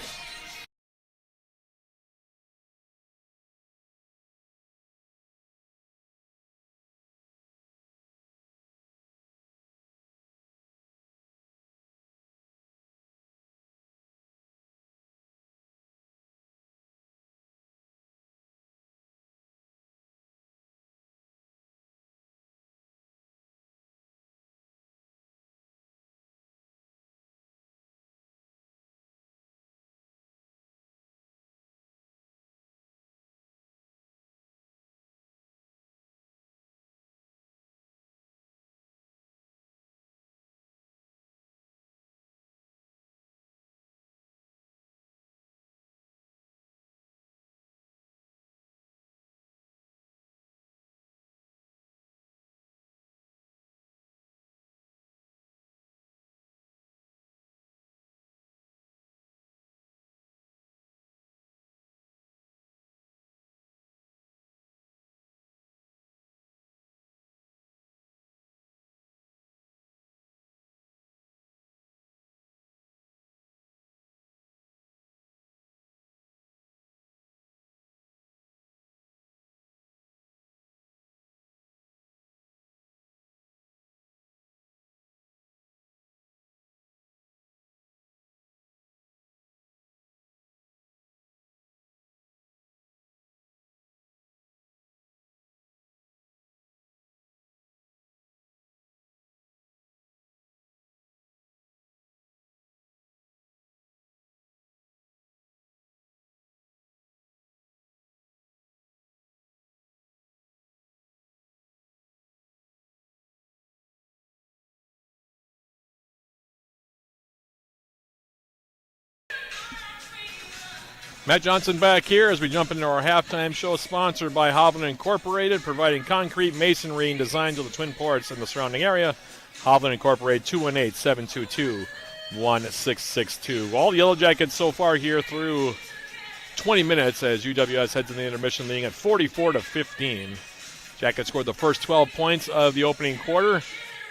Matt Johnson back here as we jump into our halftime show, sponsored by Hovland Incorporated, providing concrete, masonry, and design to the Twin Ports and the surrounding area. Hovland Incorporated, 218-722-1662. All the Yellow Jackets so far here through 20 minutes as UWS heads in the intermission, leading at 44-15. Jackets scored the first 12 points of the opening quarter,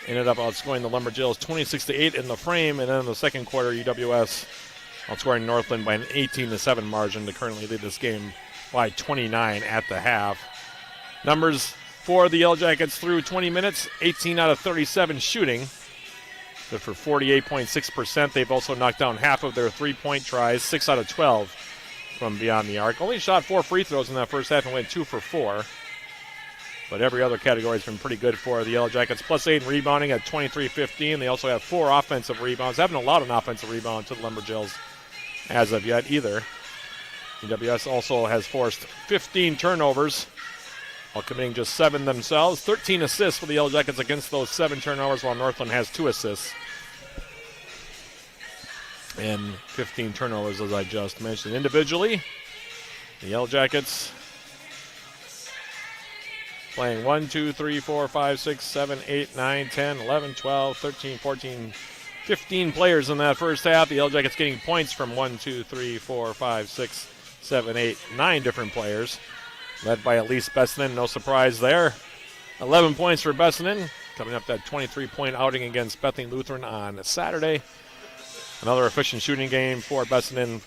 ended up outscoring the Lumberjills 26-8 in the frame, and then in the second quarter, UWS outscoring Northland by an 18-7 margin to currently lead this game by 29 at the half. Numbers for the Yellow Jackets through 20 minutes, 18 out of 37 shooting. Good for 48.6%. They've also knocked down half of their three-point tries, 6 out of 12 from beyond the arc. Only shot 4 free throws in that first half and went 2 for 4. But every other category has been pretty good for the Yellow Jackets. Plus 8 in rebounding at 23-15. They also have 4 offensive rebounds. Haven't allowed an offensive rebound to the Lumberjills as of yet either. EWS also has forced 15 turnovers, while committing just 7 themselves. 13 assists for the Yellow Jackets against those 7 turnovers, while Northland has 2 assists. And 15 turnovers, as I just mentioned. Individually, the Yellow Jackets playing 1, 2, 3, 4, 5, 6, 7, 8, 9, 10, 11, 12, 13, 14, 15 players in that first half. The Yellow Jackets getting points from 1, 2, 3, 4, 5, 6, 7, 8, 9 different players. Led by Elise Bessinen, no surprise there. 11 points for Bessinen, coming up that 23-point outing against Bethany Lutheran on Saturday. Another efficient shooting game for Bessinen.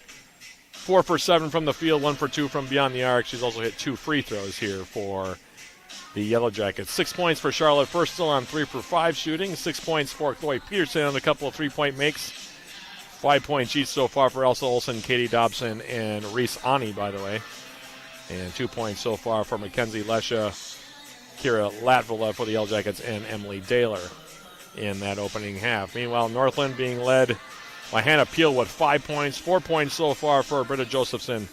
4 for 7 from the field, 1 for 2 from beyond the arc. She's also hit 2 free throws here for the Yellow Jackets. 6 points for Charlotte Firstel on 3 for 5 shooting. 6 points for Chloe Peterson on a couple of 3-point makes. 5 points each so far for Elsa Olsen, Katie Dobson, and Reese Ani, by the way. And 2 points so far for Mackenzie Lesha, Kira Latvala for the Yellow Jackets, and Emily Daler in that opening half. Meanwhile, Northland being led by Hannah Peel with 5 points. 4 points so far for Britta Josephson.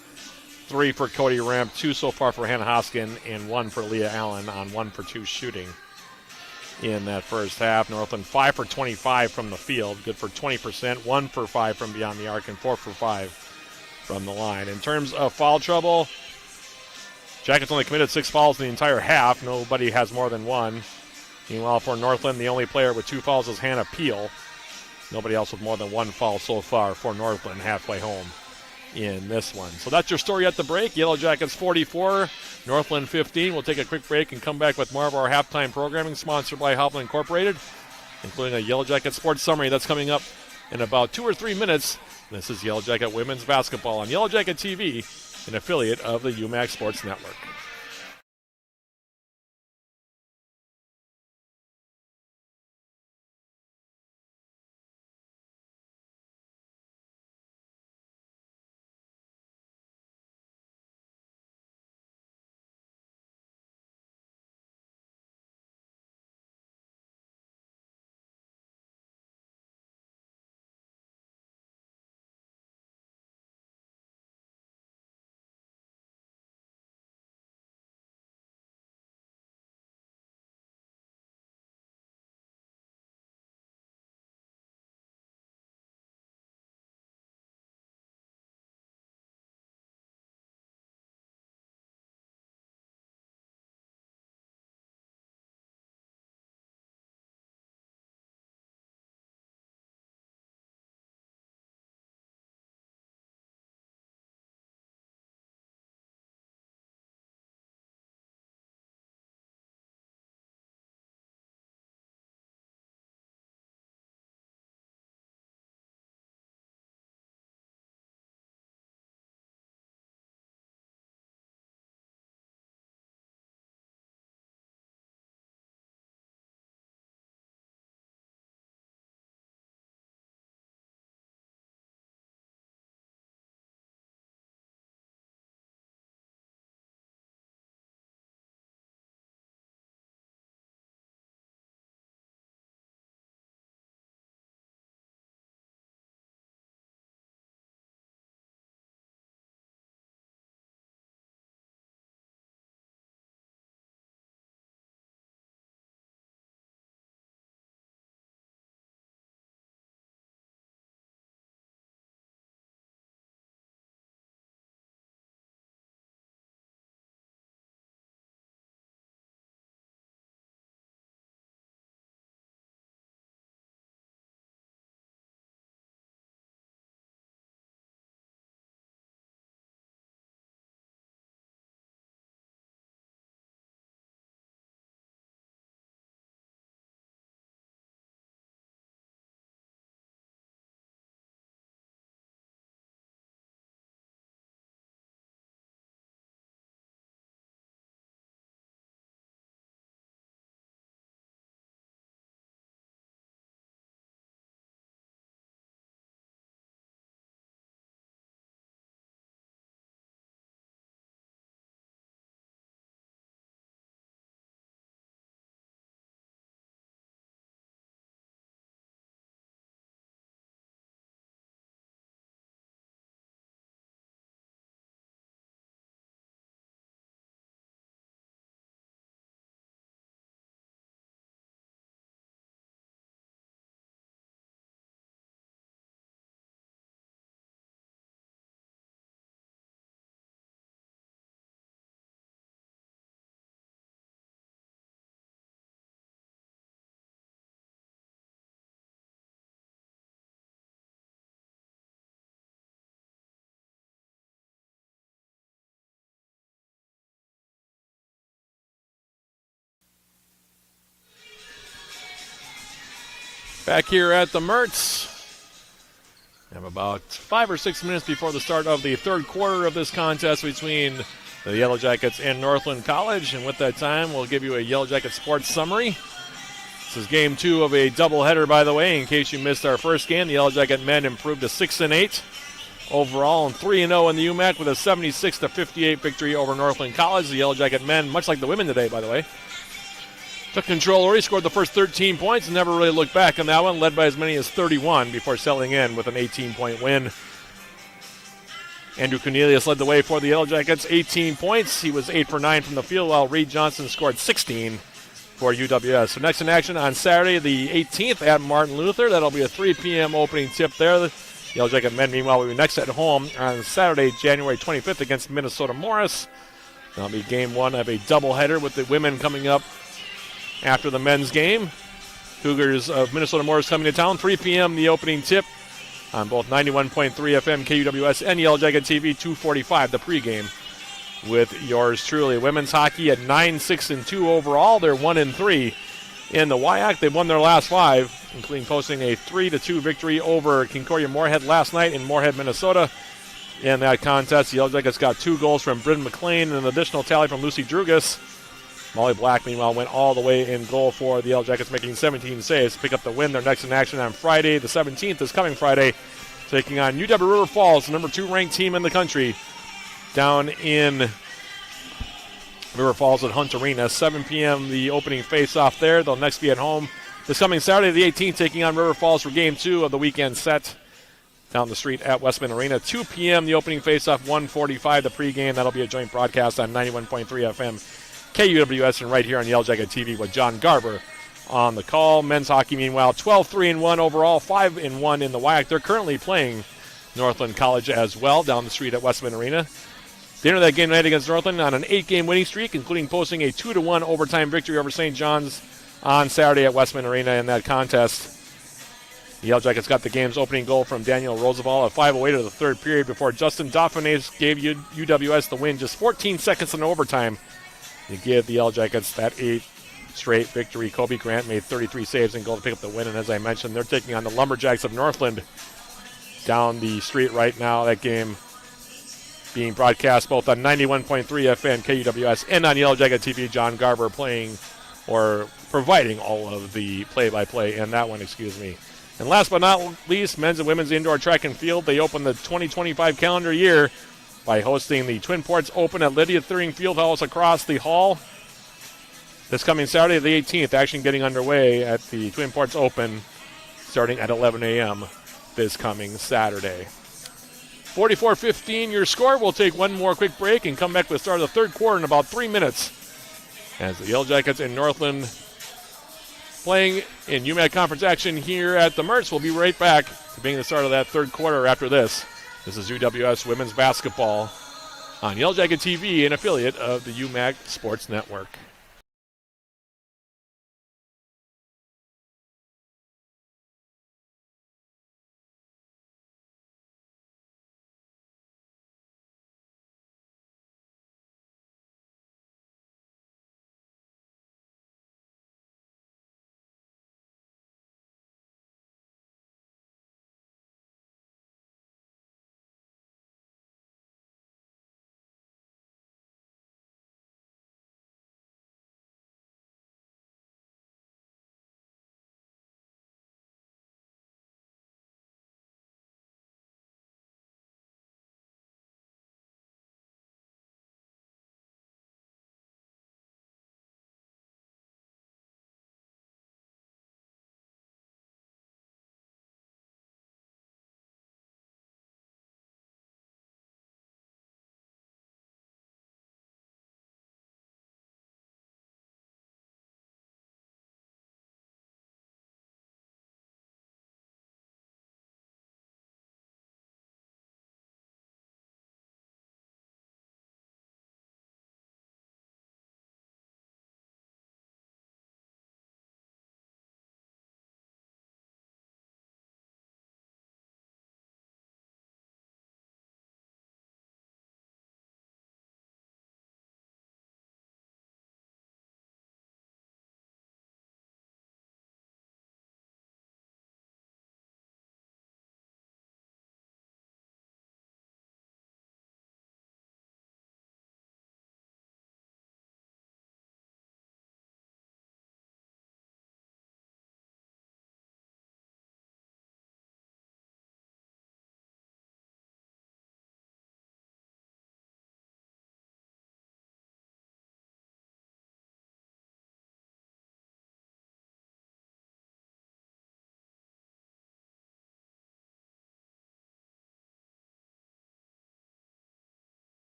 3 for Cody Ramp, 2 so far for Hannah Hoskin, and 1 for Leah Allen on 1 for 2 shooting in that first half. Northland 5 for 25 from the field, good for 20%, 1 for 5 from beyond the arc, and 4 for 5 from the line. In terms of foul trouble, Jackets only committed 6 fouls in the entire half. Nobody has more than 1. Meanwhile, for Northland, the only player with 2 fouls is Hannah Peel. Nobody else with more than 1 foul so far for Northland halfway home in this one. So that's your story at the break. Yellow Jackets 44, Northland 15. We'll take a quick break and come back with more of our halftime programming sponsored by Hopland Incorporated, including a Yellow Jacket sports summary that's coming up in about 2 or 3 minutes. This is Yellow Jacket women's basketball on Yellow Jacket TV, an affiliate of the UMAC Sports Network. Back here at the Mertz. We have about 5 or 6 minutes before the start of the third quarter of this contest between the Yellow Jackets and Northland College. And with that time, we'll give you a Yellow Jacket sports summary. This is game 2 of a doubleheader, by the way. In case you missed our first game, the Yellow Jacket men improved to 6-8 overall and 3-0 in the UMAC with a 76-58 victory over Northland College. The Yellow Jacket men, much like the women today, by the way, took control early, scored the first 13 points, and never really looked back on that one, led by as many as 31 before settling in with an 18-point win. Andrew Cornelius led the way for the Yellow Jackets, 18 points. He was 8 for 9 from the field, while Reed Johnson scored 16 for UWS. So next in action on Saturday, the 18th at Martin Luther. That'll be a 3 p.m. opening tip there. The Yellow Jacket men, meanwhile, will be next at home on Saturday, January 25th against Minnesota Morris. That'll be game 1 of a doubleheader with the women coming up after the men's game. Cougars of Minnesota Morris coming to town. 3 p.m. the opening tip on both 91.3 FM KUWS and Yellow Jacket TV. 2:45 the pregame with yours truly. Women's hockey at 9-6-2 overall. They're 1-3 in the WIAC. They've won their last 5, including posting a 3-2 victory over Concordia Moorhead last night in Moorhead, Minnesota. In that contest, the Yellow Jackets got 2 goals from Bryn McLean and an additional tally from Lucy Drugas. Molly Black, meanwhile, went all the way in goal for the Yellow Jackets, making 17 saves to pick up the win. They're next in action on Friday. The 17th is coming Friday, taking on UW River Falls, the number 2 ranked team in the country, down in River Falls at Hunt Arena. 7 p.m. the opening face-off there. They'll next be at home this coming Saturday, the 18th, taking on River Falls for Game 2 of the weekend set down the street at Westman Arena. 2 p.m. the opening face-off, 1:45 the pregame. That'll be a joint broadcast on 91.3 FM. KUWS and right here on Yellow Jacket TV with John Garver on the call. Men's hockey, meanwhile, 12-3-1 overall, 5-1 in the WIAC. They're currently playing Northland College as well down the street at Westman Arena. They enter that game tonight against Northland on an 8-game winning streak, including posting a 2-1 overtime victory over St. John's on Saturday at Westman Arena in that contest. The Yellow Jackets got the game's opening goal from Daniel Roosevelt at 5:08 of the third period before Justin Dauphinais gave UWS the win just 14 seconds in overtime to give the Yellow Jackets that 8th straight victory. Kobe Grant made 33 saves and goal to pick up the win, and as I mentioned, they're taking on the Lumberjacks of Northland down the street right now. That game being broadcast both on 91.3 FM KUWS and on Yellow Jacket TV. John Garver playing or providing all of the play-by-play in that one, And last but not least, men's and women's indoor track and field. They open the 2025 calendar year by hosting the Twin Ports Open at Lydia Thuring Fieldhouse across the hall. This coming Saturday, the 18th, action getting underway at the Twin Ports Open starting at 11 a.m. this coming Saturday. 44-15 your score. We'll take one more quick break and come back to the start of the third quarter in about 3 minutes as the Yellow Jackets in Northland playing in UMAC conference action here at the Mertz. We'll be right back to being the start of that third quarter after this. This is UWS Women's Basketball on Yellow Jacket TV, an affiliate of the UMAC Sports Network.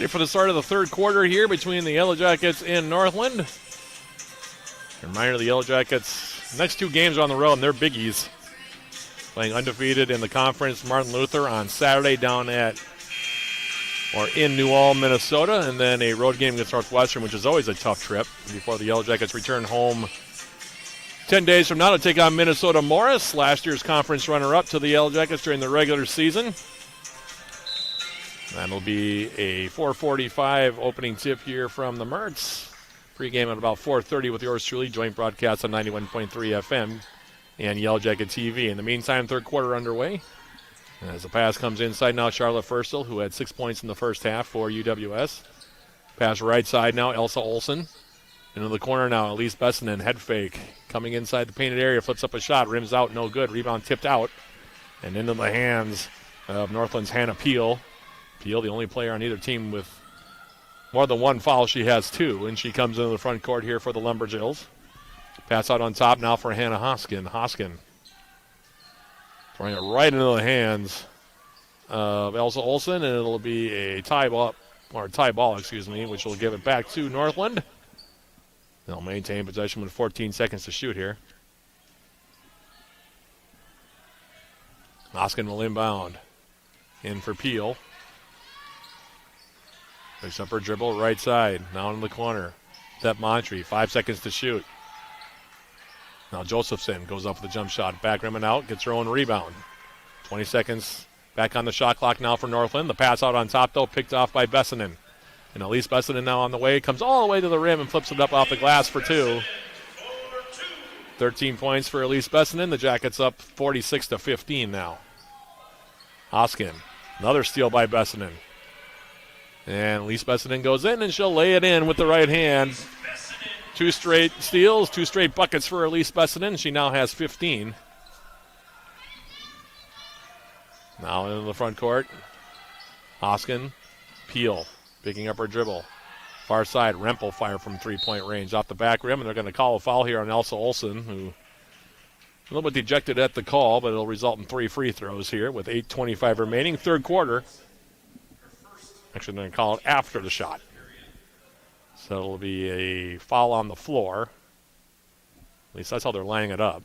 Okay, for the start of the third quarter here between the Yellow Jackets and Northland. Reminder, the Yellow Jackets' next 2 games are on the road, and they're biggies. Playing undefeated in the conference, Martin Luther on Saturday down in New Ulm, Minnesota, and then a road game against Northwestern, which is always a tough trip, before the Yellow Jackets return home 10 days from now to take on Minnesota Morris, last year's conference runner-up to the Yellow Jackets during the regular season. That'll be a 4:45 opening tip here from the Mertz. Pre-game at about 4:30 with yours truly. Joint broadcast on 91.3 FM and Yellow Jacket TV. In the meantime, third quarter underway. As the pass comes inside now, Charlotte Furstel, who had 6 points in the first half for UWS. Pass right side now, Elsa Olsen. Into the corner now, Elise Bessinen, head fake. Coming inside the painted area, flips up a shot, rims out, no good. Rebound tipped out. And into the hands of Northland's Hannah Peel. Peel, the only player on either team with more than 1 foul. She has 2, and she comes into the front court here for the Lumberjills. Pass out on top now for Hannah Hoskin. Hoskin throwing it right into the hands of Elsa Olsen, and it'll be a tie ball, which will give it back to Northland. They'll maintain possession with 14 seconds to shoot here. Hoskin will inbound. In for Peel. Picks up her dribble, right side. Now in the corner. Step Montre, 5 seconds to shoot. Now Josephson goes up with the jump shot. Back rim and out, gets her own rebound. 20 seconds back on the shot clock now for Northland. The pass out on top, though, picked off by Bessinen. And Elise Bessinen now on the way. Comes all the way to the rim and flips it up off the glass for 2. 13 points for Elise Bessinen. The Jackets up 46-15 now. Hoskin, another steal by Bessinen. And Elise Bessinen goes in, and she'll lay it in with the right hand. 2 straight steals, 2 straight buckets for Elise Bessinen. She now has 15. Now into the front court. Hoskin, Peel, picking up her dribble. Far side, Rempel fire from 3-point range off the back rim, and they're going to call a foul here on Elsa Olsen, who a little bit dejected at the call, but it'll result in 3 free throws here with 8:25 remaining. Third quarter. Actually, they're going to call it after the shot. So it'll be a foul on the floor. At least that's how they're laying it up.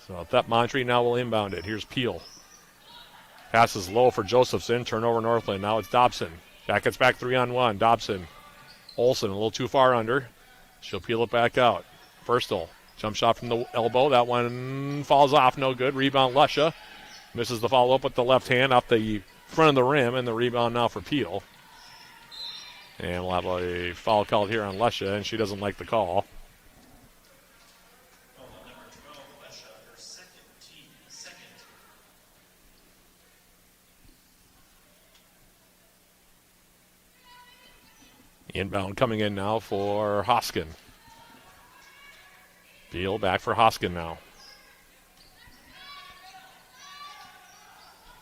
So Thep Montre now will inbound it. Here's Peel. Passes low for Josephson. Turnover Northland. Now it's Dobson. Jackets back 3-on-1. Dobson. Olsen a little too far under. She'll peel it back out. Furstel. Jump shot from the elbow. That one falls off. No good. Rebound Lusha. Misses the follow-up with the left hand off the front of the rim, and the rebound now for Peel. And we'll have a foul called here on Lusha, and she doesn't like the call. Inbound coming in now for Hoskin. Peel back for Hoskin now.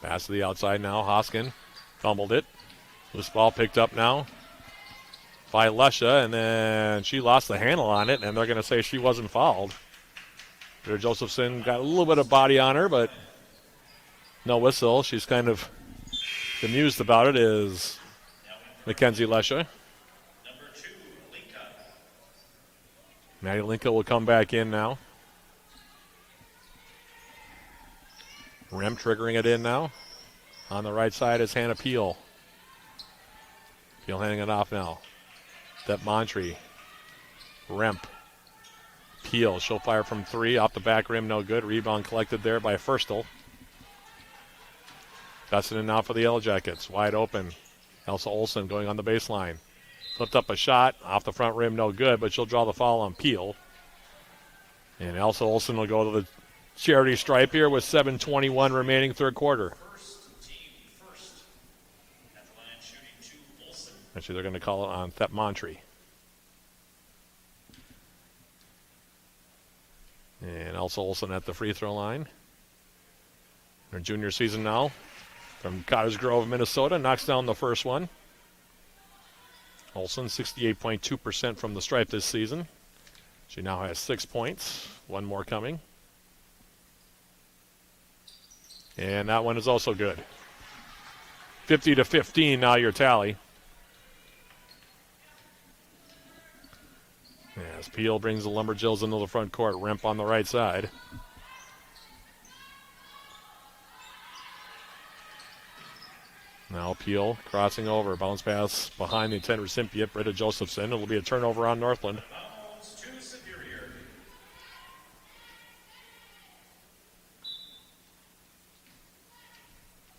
Pass to the outside now. Hoskin fumbled it. Loose ball picked up now by Lusha, and then she lost the handle on it, and they're going to say she wasn't fouled. Peter Josephson got a little bit of body on her, but no whistle. She's kind of bemused about it, is Mackenzie Lusha. Maddie Linka will come back in now. Rem triggering it in now. On the right side is Hannah Peel. Peel handing it off now. Thep Montre. Remp. Peel. She'll fire from 3. Off the back rim, no good. Rebound collected there by Furstel. Bessinen now for the Yellow Jackets. Wide open. Elsa Olsen going on the baseline. Flipped up a shot. Off the front rim, no good, but she'll draw the foul on Peel. And Elsa Olsen will go to the charity stripe here with 7:21 remaining third quarter. Actually, they're going to call it on Thep Montre. And Elsa Olsen at the free throw line. Her junior season now from Cottage Grove, Minnesota. Knocks down the first one. Olsen, 68.2% from the stripe this season. She now has 6 points. One more coming. And that one is also good. 50-15 now your tally. As Peel brings the Lumberjills into the front court. Remp on the right side. Now Peel crossing over. Bounce pass behind the intended recipient, Britta Josephson. It'll be a turnover on Northland.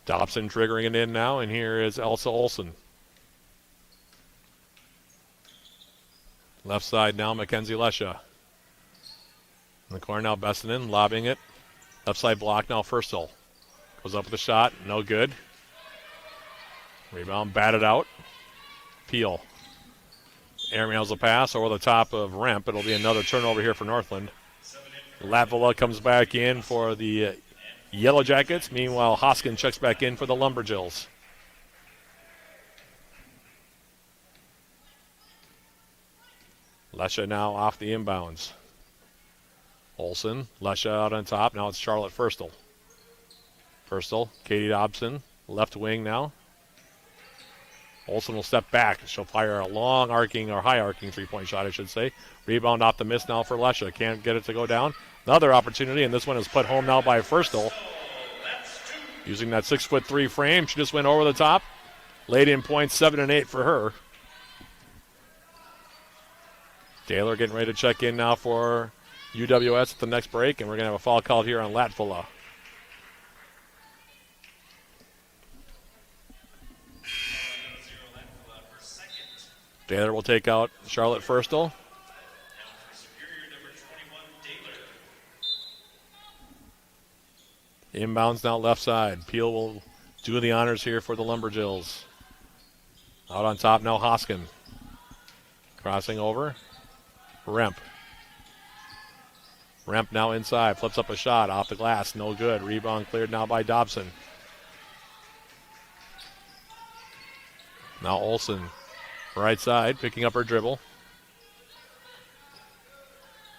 Dobson triggering it in now, and here is Elsa Olsen. Left side now, Mackenzie Lesha. In the corner now, Bessinen lobbing it. Left side block now, Furstel. Goes up with a shot, no good. Rebound batted out. Peel. Airmails the pass over the top of Remp. It'll be another turnover here for Northland. Latvala comes back in for the Yellow Jackets. Meanwhile, Hoskin checks back in for the Lumberjills. Lesha now off the inbounds. Olsen, Lesha out on top. Now it's Charlotte Furstel. Furstel, Katie Dobson, left wing now. Olsen will step back. She'll fire a long arcing or high arcing three-point shot, I should say. Rebound off the miss now for Lesha. Can't get it to go down. Another opportunity, and this one is put home now by Furstel. Using that 6'3" frame, she just went over the top. Laid in points, 7 and 8 for her. Taylor getting ready to check in now for UWS at the next break, and we're going to have a foul called here on Latvala. Taylor will take out Charlotte Furstel. Inbounds now left side. Peel will do the honors here for the Lumberjills. Out on top now Hoskin. Crossing over. Remp. Remp now inside. Flips up a shot off the glass. No good. Rebound cleared now by Dobson. Now Olsen. Right side. Picking up her dribble.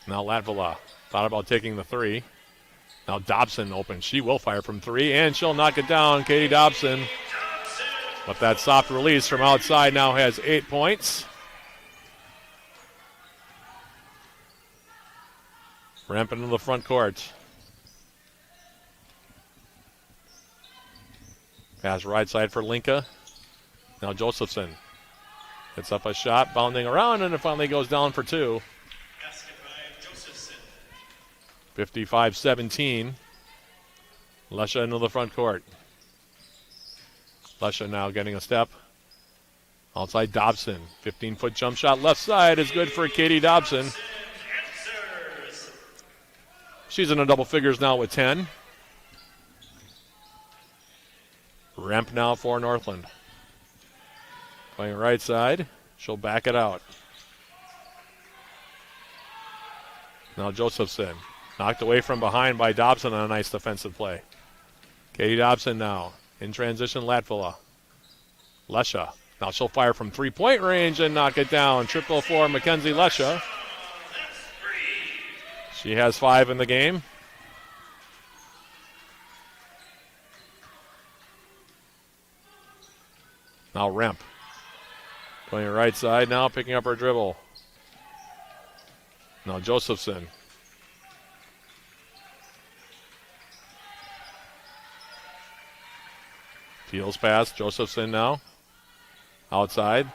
Now Latvala. Thought about taking the three. Now Dobson open. She will fire from three, and she'll knock it down. Katie Dobson. But that soft release from outside now has 8 points. Ramp into the front court. Pass right side for Linka. Now Josephson. Hits up a shot, bounding around, and it finally goes down for two. 55-17. Lesha into the front court. Lesha now getting a step. Outside Dobson. 15-foot jump shot left side is good for Katie Dobson. She's in the double figures now with 10. Remp now for Northland. Playing right side. She'll back it out. Now Josephson. Knocked away from behind by Dobson on a nice defensive play. Katie Dobson now. In transition, Latvala. Lesha. Now she'll fire from three-point range and knock it down. Triple for Mackenzie Lesha. She has 5 in the game. Now Remp. Going right side now, picking up her dribble. Now Josephson. Peels pass. Josephson now. Outside.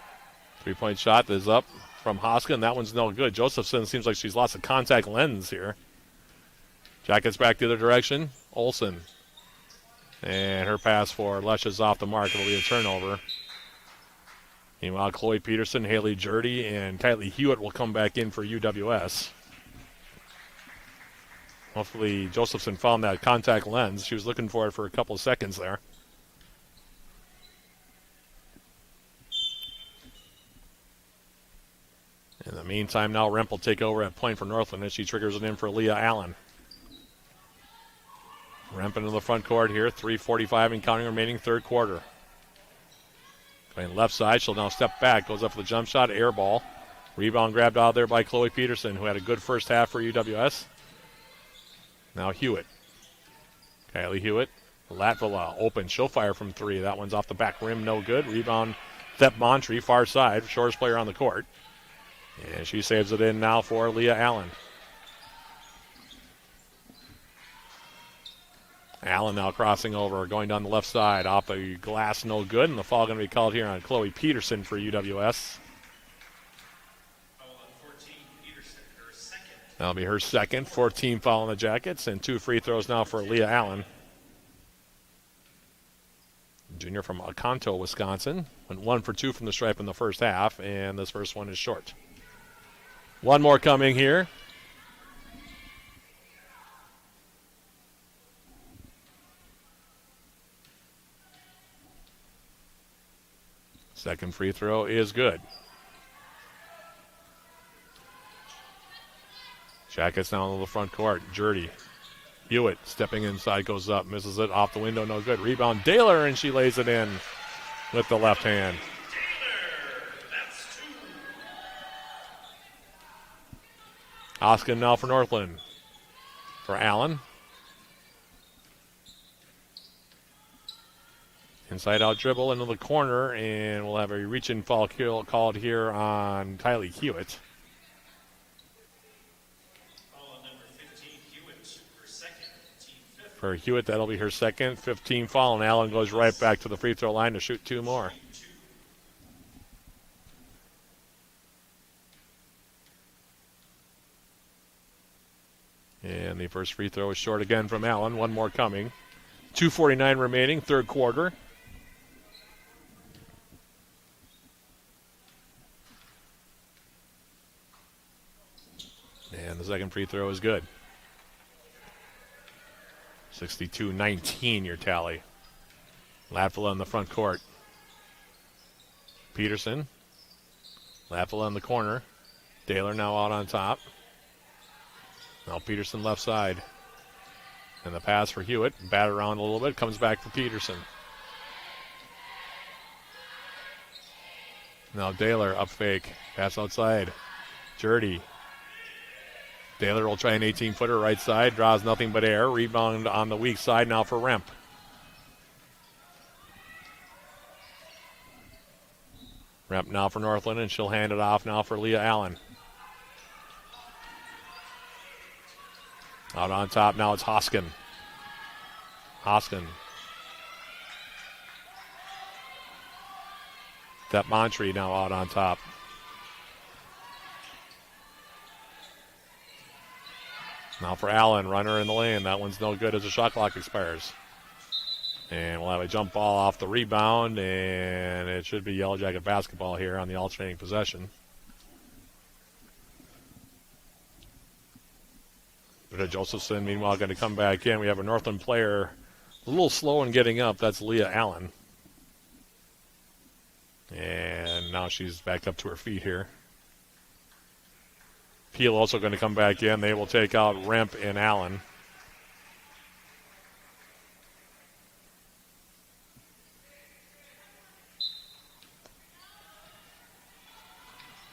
Three-point shot is up from Hoskin. That one's no good. Josephson seems like she's lost a contact lens here. Jackets back the other direction. Olsen. And her pass for Lesha's off the mark. It'll be a turnover. Meanwhile, Chloe Peterson, Haley Jurdy, and Kylie Hewitt will come back in for UWS. Hopefully Josephson found that contact lens. She was looking for it for a couple of seconds there. In the meantime, now Remp will take over at point for Northland as she triggers it in for Leah Allen. Remp into the front court here. 3:45 and counting remaining third quarter. Playing left side, she'll now step back. Goes up for the jump shot, air ball. Rebound grabbed out there by Chloe Peterson, who had a good first half for UWS. Now Hewitt. Kylie Hewitt Latvala open. She'll fire from 3. That one's off the back rim. No good. Rebound. Thep Montre, far side. Shortest player on the court. And she saves it in now for Leah Allen. Allen now crossing over, going down the left side. Off the glass, no good. And the foul going to be called here on Chloe Peterson for UWS. That'll be her second. 14 foul on the Jackets. And 2 free throws now for Leah Allen. Junior from Oconto, Wisconsin. Went 1 for 2 from the stripe in the first half. And this first one is short. One more coming here. Second free throw is good. Jackets now on the front court. Jurdy. Hewitt stepping inside, goes up, misses it, off the window, no good. Rebound, Daler, and she lays it in with the left hand. Hoskin now for Northland. For Allen. Inside out dribble into the corner, and we'll have a reach-in foul called here on Kylie Hewitt. For Hewitt, that'll be her second. 15 foul, and Allen goes right back to the free throw line to shoot 2 more. And the first free throw is short again from Allen. One more coming. 2:49 remaining, third quarter. And the second free throw is good. 62-19 your tally. Latvala in the front court. Peterson. Latvala in the corner. Daler now out on top. Now Peterson left side. And the pass for Hewitt. Bat around a little bit. Comes back for Peterson. Now Daler up fake. Pass outside. Jurdy. Daler will try an 18-footer right side. Draws nothing but air. Rebound on the weak side now for Remp. Remp now for Northland, and she'll hand it off now for Leah Allen. Out on top now it's Hoskin. Hoskin. Thep Montre now out on top. Now for Allen, runner in the lane. That one's no good as the shot clock expires. And we'll have a jump ball off the rebound, and it should be Yellow Jacket basketball here on the alternating possession. Britta Josephson, meanwhile, going to come back in. We have a Northland player a little slow in getting up. That's Leah Allen. And now she's back up to her feet here. Peel also going to come back in. They will take out Remp and Allen.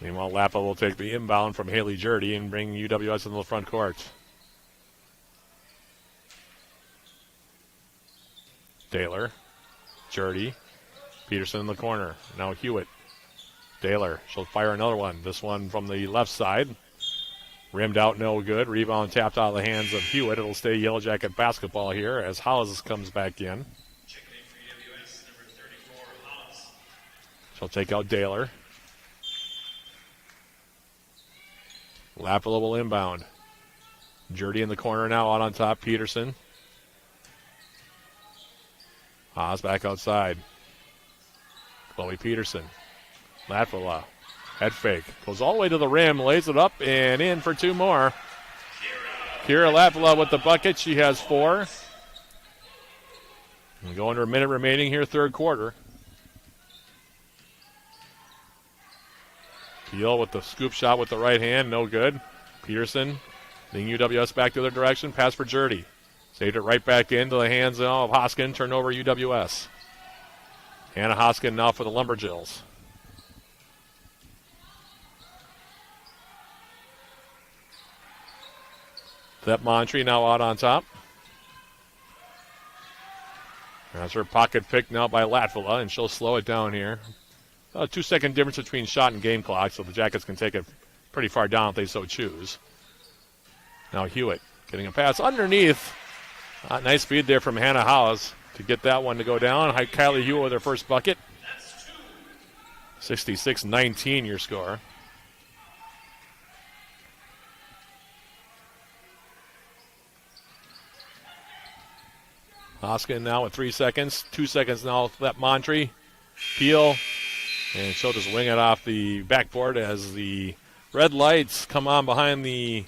Meanwhile, Lapa will take the inbound from Haley Jurdy and bring UWS into the front court. Daler, Jurdy, Peterson in the corner. Now Hewitt. Daler, she'll fire another one. This one from the left side. Rimmed out, no good. Rebound tapped out of the hands of Hewitt. It'll stay Yellow Jacket basketball here as Hollis comes back in. She'll take out Daler. Lapala will inbound. Jurdy in the corner now, out on top. Peterson. Haas back outside. Chloe Peterson. Lapala. Head fake. Goes all the way to the rim, lays it up, and in for 2 more. Kira Lapala with the bucket. She has 4. And going to a minute remaining here, third quarter. Peel with the scoop shot with the right hand, no good. Peterson, leading UWS back to their direction. Pass for Jurdy. Saved it right back into the hands of Hoskin. Turnover UWS. Hannah Hoskin now for the Lumberjills. Thep Montre now out on top. That's her pocket pick now by Latvala, and she'll slow it down here. A 2-second difference between shot and game clock, so the Jackets can take it pretty far down if they so choose. Now Hewitt getting a pass underneath. Nice feed there from Hannah Howes to get that one to go down. Kylie Hewitt with her first bucket. 66-19 your score. Hoskin now with 3 seconds. 2 seconds now left Montre. Peel. And she'll just wing it off the backboard as the red lights come on behind the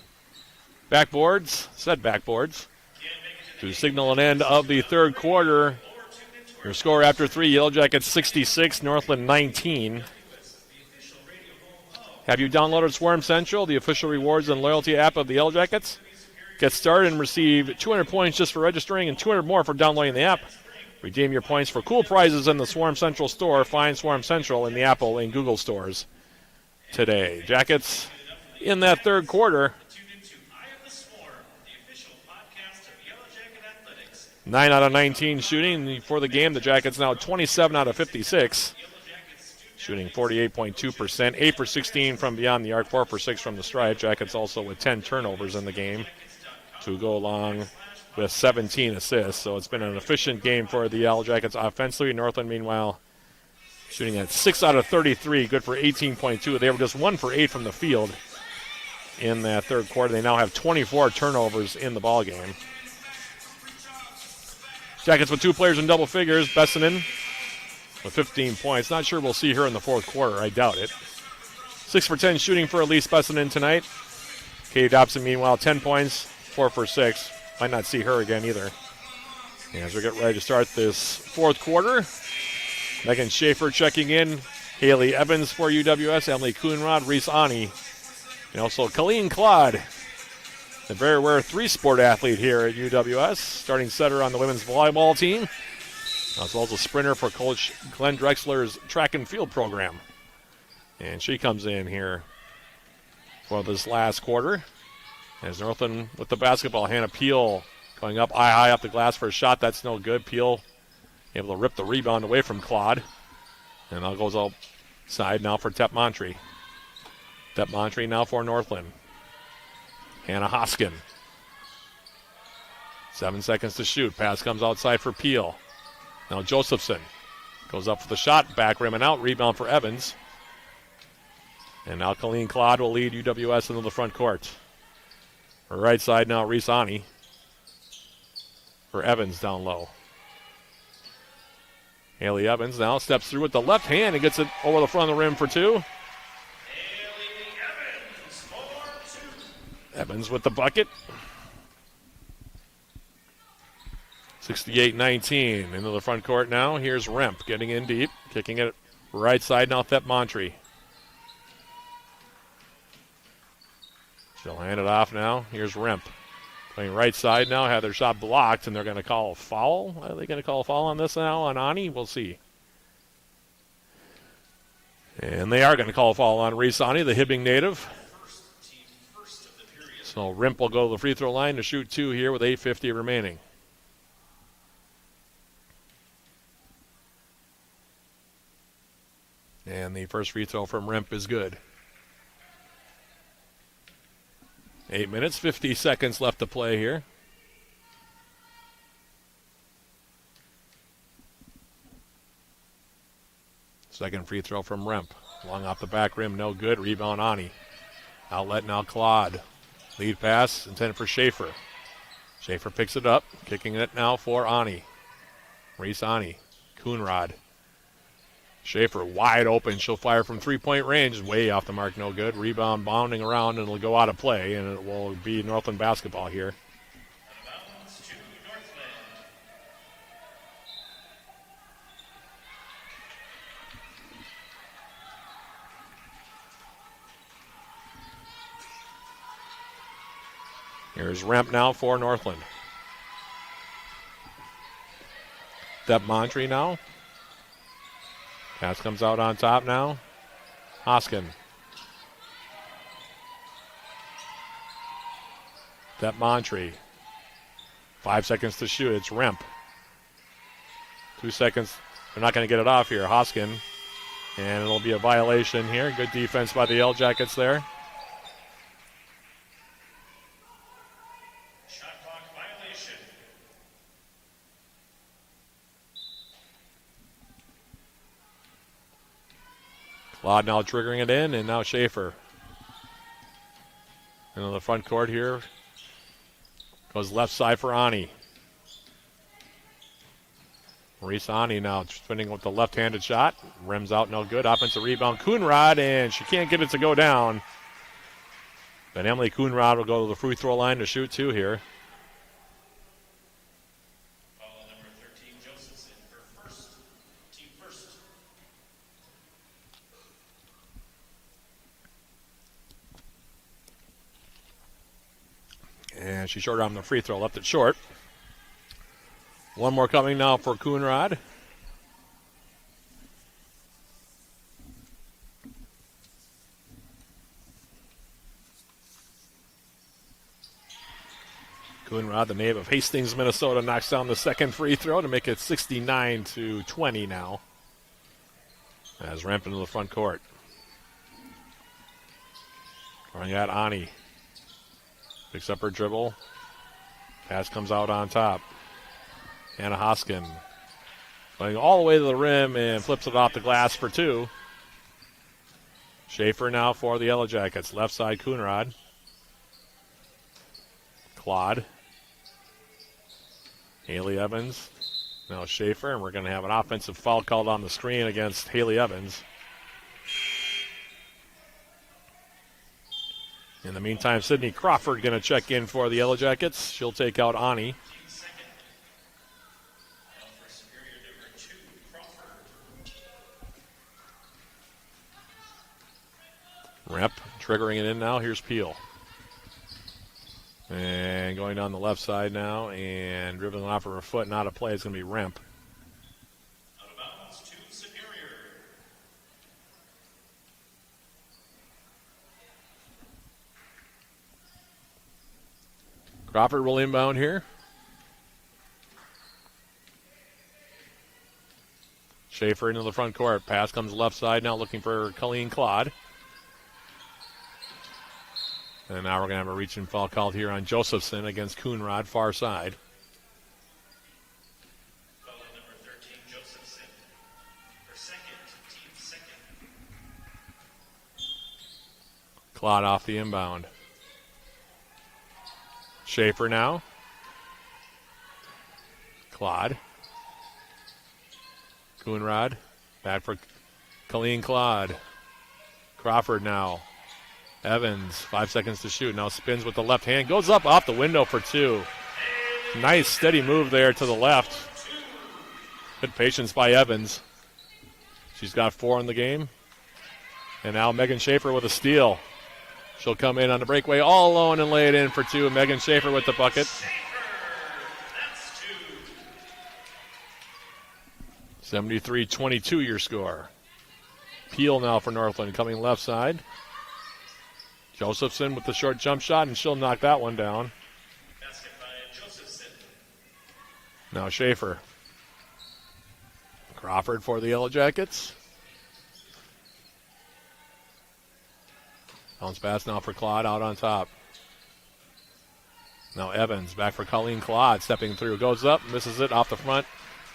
backboards, said backboards, to signal an end of the third quarter. Your score after 3, Yellow Jackets 66, Northland 19. Have you downloaded Swarm Central, the official rewards and loyalty app of the Yellow Jackets? Get started and receive 200 points just for registering and 200 more for downloading the app. Redeem your points for cool prizes in the Swarm Central store. Find Swarm Central in the Apple and Google stores today. Jackets in that third quarter. 9 out of 19 shooting for the game. The Jackets now 27 out of 56. Shooting 48.2%. 8 for 16 from beyond the arc, 4 for 6 from the stripe. Jackets also with 10 turnovers in the game to go along with 17 assists. So it's been an efficient game for the Yellow Jackets offensively. Northland, meanwhile, shooting at 6 out of 33, good for 18.2. They were just 1 for 8 from the field in that third quarter. They now have 24 turnovers in the ballgame. Jackets with 2 players in double figures. Bessinen with 15 points. Not sure we'll see her in the fourth quarter. I doubt it. 6 for 10 shooting for Elise Bessinen tonight. Katie Dobson, meanwhile, 10 points, 4 for 6. Might not see her again either. As we get ready to start this fourth quarter, Megan Schaefer checking in. Haley Evans for UWS. Emily Coonrod, Reese Ani, and also Colleen Claude, the very rare 3-sport athlete here at UWS, starting setter on the women's volleyball team, as well as a sprinter for Coach Glenn Drexler's track and field program. And she comes in here for this last quarter. As Northland with the basketball, Hannah Peel going up high up the glass for a shot. That's no good. Peel able to rip the rebound away from Claude. And now goes outside now for Tep Montre. Tep Montre now for Northland. Hannah Hoskin. 7 seconds to shoot. Pass comes outside for Peel. Now Josephson goes up for the shot. Back rim and out. Rebound for Evans. And now Colleen Claude will lead UWS into the front court. Her right side now, Reese Ani. For Evans down low. Haley Evans now steps through with the left hand and gets it over the front of the rim for 2. Evans with the bucket. 68-19 into the front court now. Here's Remp getting in deep, kicking it right side now, Tep Montre. She'll hand it off now. Here's Remp. Playing right side now, had their shot blocked, and they're going to call a foul. Are they going to call a foul on this now on Ani? We'll see. And they are going to call a foul on Reese Ani, the Hibbing native. So Remp will go to the free throw line to shoot 2 here with 8:50 remaining. And the first free throw from Remp is good. 8 minutes, 50 seconds left to play here. Second free throw from Remp. Long off the back rim, no good. Rebound Ani. Outlet now Claude. Lead pass intended for Schaefer. Schaefer picks it up, kicking it now for Ani. Reese Ani. Coonrod. Schaefer wide open. She'll fire from 3-point range. Way off the mark, no good. Rebound bounding around, and it'll go out of play, and it will be Northland basketball here. Here's Remp now for Northland. Tep Montre now. Pass comes out on top now. Hoskin. Tep Montre. 5 seconds to shoot. It's Remp. 2 seconds. They're not going to get it off here. Hoskin. And it'll be a violation here. Good defense by the Yellow Jackets there. Shot clock violation. Claude now triggering it in, and now Schaefer. And on the front court here goes left side for Ani. Maurice Ani now spinning with the left-handed shot. Rims out, no good. Offensive rebound, Coonrod, and she can't get it to go down. But Emily Coonrod will go to the free throw line to shoot 2 here. Foul number 13, Josephson, her first, team first. And she short on the free throw, left it short. One more coming now for Coonrod. Coonrod, the native of Hastings, Minnesota, knocks down the second free throw to make it 69-20 now. As ramping to the front court. Throwing at Ani. Picks up her dribble. Pass comes out on top. Anna Hoskin going all the way to the rim and flips it off the glass for 2. Schaefer now for the Yellow Jackets. Left side, Coonrod. Claude. Haley Evans. Now Schaefer, and we're going to have an offensive foul called on the screen against Haley Evans. In the meantime, Sydney Crawford going to check in for the Yellow Jackets. She'll take out Ani. Rep triggering it in now. Here's Peel. And going down the left side now and dribbling off of her foot. Not a play. It's going to be Remp. Out of bounds to Superior. Crawford will inbound here. Schaefer into the front court. Pass comes left side now looking for Colleen Claude. And now we're going to have a reach and foul called here on Josephson against Coonrod, far side. Foul number 13, Josephson. Her second, team second. Claude off the inbound. Schaefer now. Claude. Coonrod. Back for Colleen Claude. Crawford now. Evans, 5 seconds to shoot. Now spins with the left hand. Goes up off the window for 2. Nice steady move there to the left. Good patience by Evans. She's got 4 in the game. And now Megan Schaefer with a steal. She'll come in on the breakaway all alone and lay it in for 2. Megan Schaefer with the bucket. 73-22 your score. Peel now for Northland coming left side. Josephson with the short jump shot, and she'll knock that one down. Basket by Josephson. Now Schaefer. Crawford for the Yellow Jackets. Bounce pass now for Claude out on top. Now Evans back for Colleen Claude stepping through. Goes up, misses it off the front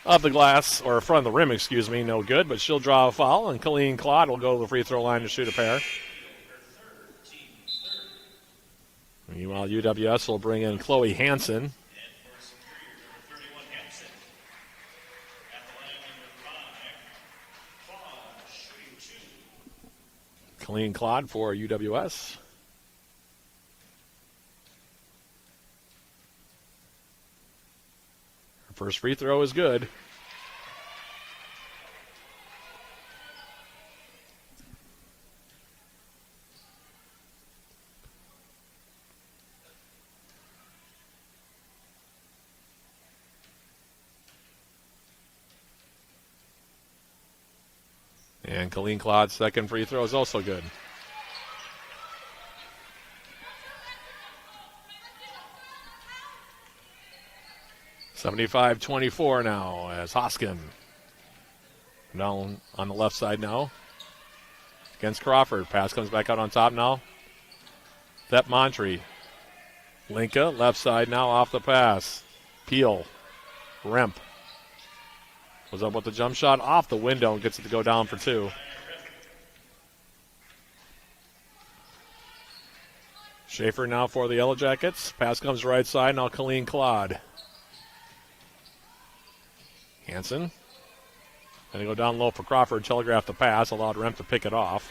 of the glass, or front of the rim, excuse me. No good, but she'll draw a foul, and Colleen Claude will go to the free throw line to shoot a pair. Meanwhile, UWS will bring in Chloe Hansen. And for Superior, number 31, Hansen. At the line, number 5, Claude, shooting 2. Colleen Claude for UWS. Her first free throw is good. And Colleen Claude's second free throw is also good. 75-24 now as Hoskin down on the left side now against Crawford. Pass comes back out on top now. Thep Montre. Linka, left side now off the pass. Peel. Remp. Was up with the jump shot off the window and gets it to go down for two. Schaefer now for the Yellow Jackets. Pass comes right side, now Colleen Claude. Hansen. Going to go down low for Crawford, telegraph the pass, allowed Remp to pick it off.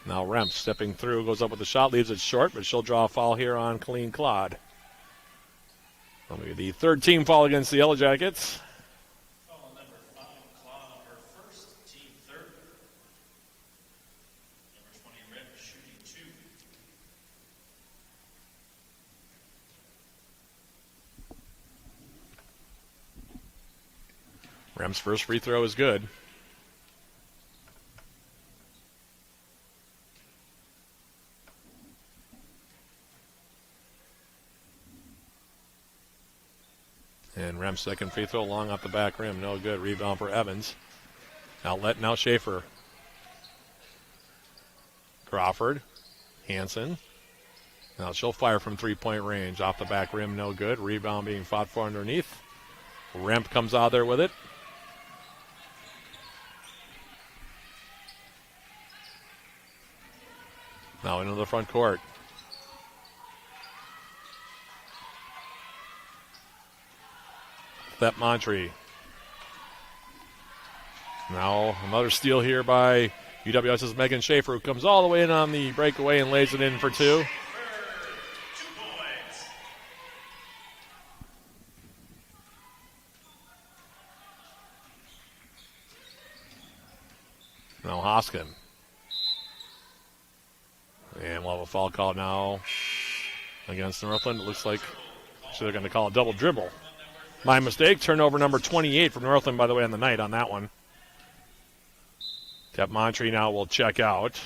Now Remp stepping through, goes up with the shot, leaves it short, but she'll draw a foul here on Colleen Claude. That'll be the third team foul against the Yellow Jackets. Foul number 5, Claude, her first, team third. Number 20, Remp, shooting 2. Remp's first free throw is good. And Rem's second free throw long off the back rim. No good. Rebound for Evans. Outlet now Schaefer. Crawford. Hansen. Now she'll fire from three-point range. Off the back rim, no good. Rebound being fought for underneath. Remp comes out there with it. Now into the front court. Thep Montre. Now another steal here by UWS's Megan Schaefer, who comes all the way in on the breakaway and lays it in for two. Now Hoskin. And we'll have a foul call now against Northland. It looks like they're going to call a double dribble. My mistake. Turnover number 28 from Northland, by the way, on the night on that one. Thep Montre now will check out.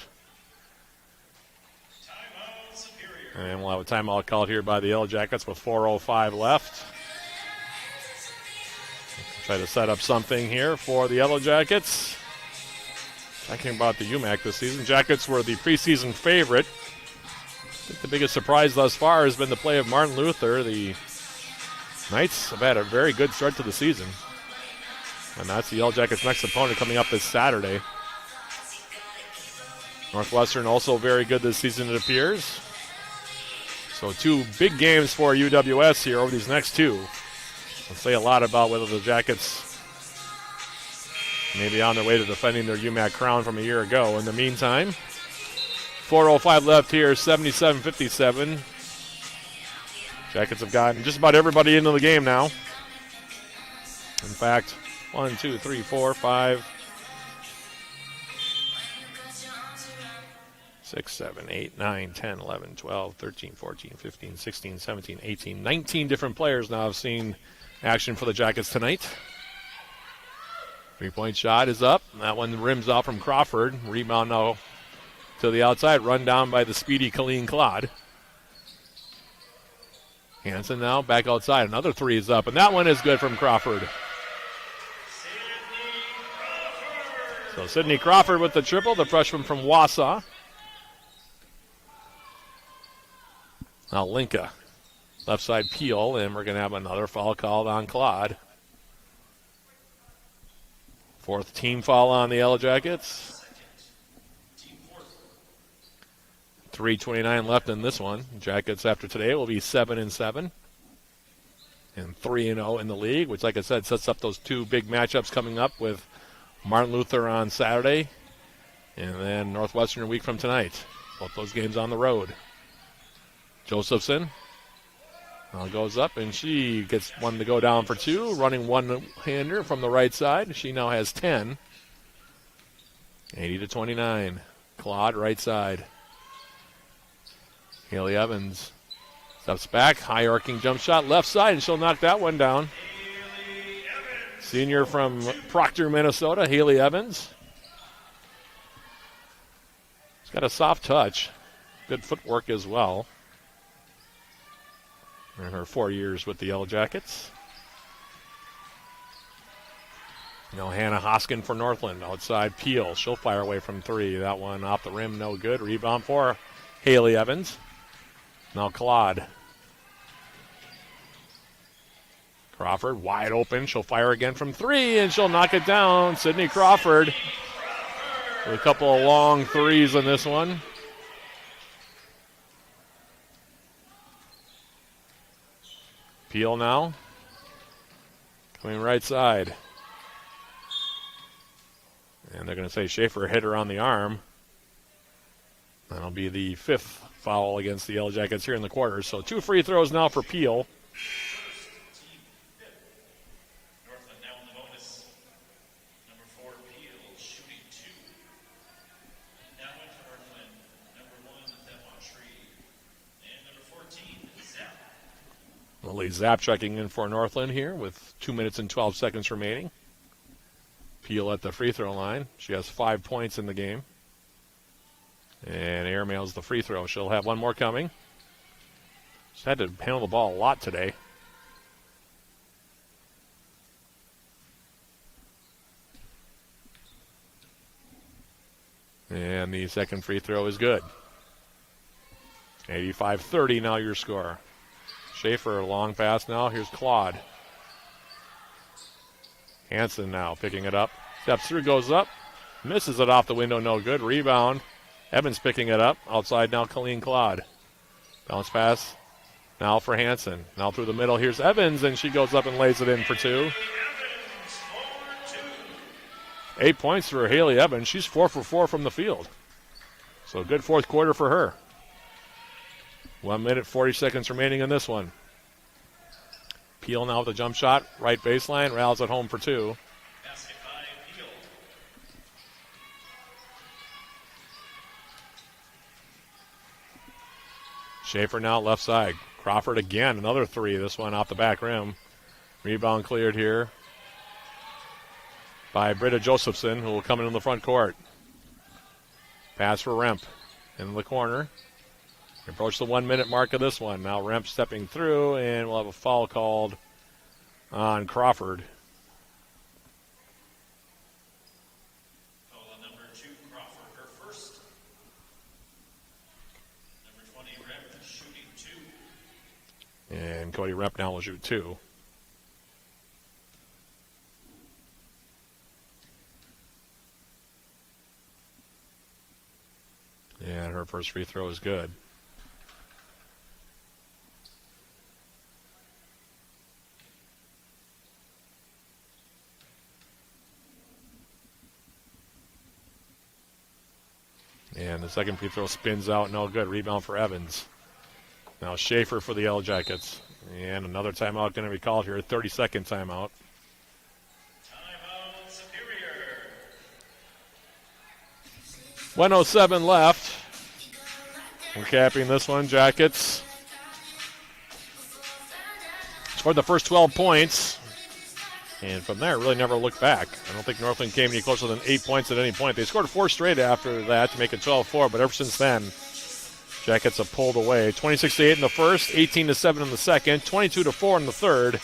And we'll have a timeout called here by the Yellow Jackets with 4:05 left. Try to set up something here for the Yellow Jackets. Talking about the UMAC this season. Jackets were the preseason favorite. I think the biggest surprise thus far has been the play of Martin Luther. The Knights have had a very good start to the season. And that's the Yellow Jackets' next opponent coming up this Saturday. Northwestern also very good this season, it appears. So two big games for UWS here over these next two. We'll say a lot about whether the Jackets may be on their way to defending their UMAC crown from a year ago. In the meantime, 4:05 left here, 77-57. Jackets have gotten just about everybody into the game now. In fact, 1, 2, 3, 4, 5, 6, 7, 8, 9, 10, 11, 12, 13, 14, 15, 16, 17, 18, 19 different players now have seen action for the Jackets tonight. Three-point shot is up. That one rims out from Crawford. Rebound now to the outside. Run down by the speedy Colleen Claude. Hansen now back outside. Another three is up, and that one is good from Crawford. So Sydney Crawford with the triple, the freshman from Wausau. Now Linka. Left side Peel, and we're going to have another foul called on Claude. Fourth team foul on the Yellow Jackets. 3:29 left in this one. Jackets after today will be 7-7 and 3-0 in the league, which, like I said, sets up those two big matchups coming up with Martin Luther on Saturday and then Northwestern a week from tonight. Both those games on the road. Josephson now goes up, and she gets one to go down for two, running one-hander from the right side. She now has 10. 80-29. Claude, right side. Haley Evans steps back, high arcing jump shot, left side, and she'll knock that one down. Senior from Proctor, Minnesota, Haley Evans. She's got a soft touch. Good footwork as well. in her 4 years with the Yellow Jackets. Now Hannah Hoskin for Northland. Outside Peel. She'll fire away from 3. That one off the rim, no good. Rebound for Haley Evans. Now Claude. Crawford wide open. She'll fire again from 3, and she'll knock it down. Sydney Crawford with a couple of long threes in this one. Peel now. Coming right side. And they're going to say Schaefer hit her on the arm. That'll be the 5th foul against the Yellow Jackets here in the quarter. So 2 free throws now for Peel. Northland now in the bonus. Number 4, Peel, shooting 2. Now in for Northland. Number 1, Demontry. And number 14, Zap. Lily Zap checking in for Northland here with 2 minutes and 12 seconds remaining. Peel at the free throw line. She has 5 points in the game. And airmails the free throw. She'll have one more coming. She's had to handle the ball a lot today. And the second free throw is good. 85-30 now your score. Schaefer, long pass now. Here's Claude. Hanson now picking it up. Steps through, goes up. Misses it off the window, no good. Rebound. Evans picking it up. Outside now Colleen Claude. Bounce pass now for Hanson. Now through the middle. Here's Evans, and she goes up and lays it in for 2. 8 points for Haley Evans. She's 4 for 4 from the field. So good fourth quarter for her. 1 minute, 40 seconds remaining in this one. Peel now with a jump shot. Right baseline. Ralls at home for 2. Basket by Peel. Schaefer now left side. Crawford again. Another 3. This one off the back rim. Rebound cleared here by Britta Josephson, who will come into the front court. Pass for Remp in the corner. Approach the 1 minute mark of this one. Now Remp stepping through, and we'll have a foul called on Crawford. Foul on number 2, Crawford, her first. Number 20, Remp, shooting 2. And Cody Remp now will shoot 2. And her first free throw is good. And the second free throw spins out, no good. Rebound for Evans. Now Schaefer for the Yellow Jackets. And another timeout going to be called here, 30-second timeout. Timeout, Superior. 1:07 left. We're capping this one, Jackets. Scored the first 12 points. And from there, really never looked back. I don't think Northland came any closer than 8 points at any point. They scored 4 straight after that to make it 12-4, but ever since then, Jackets have pulled away. 26-8 in the first, 18-7 in the second, 22-4 in the third,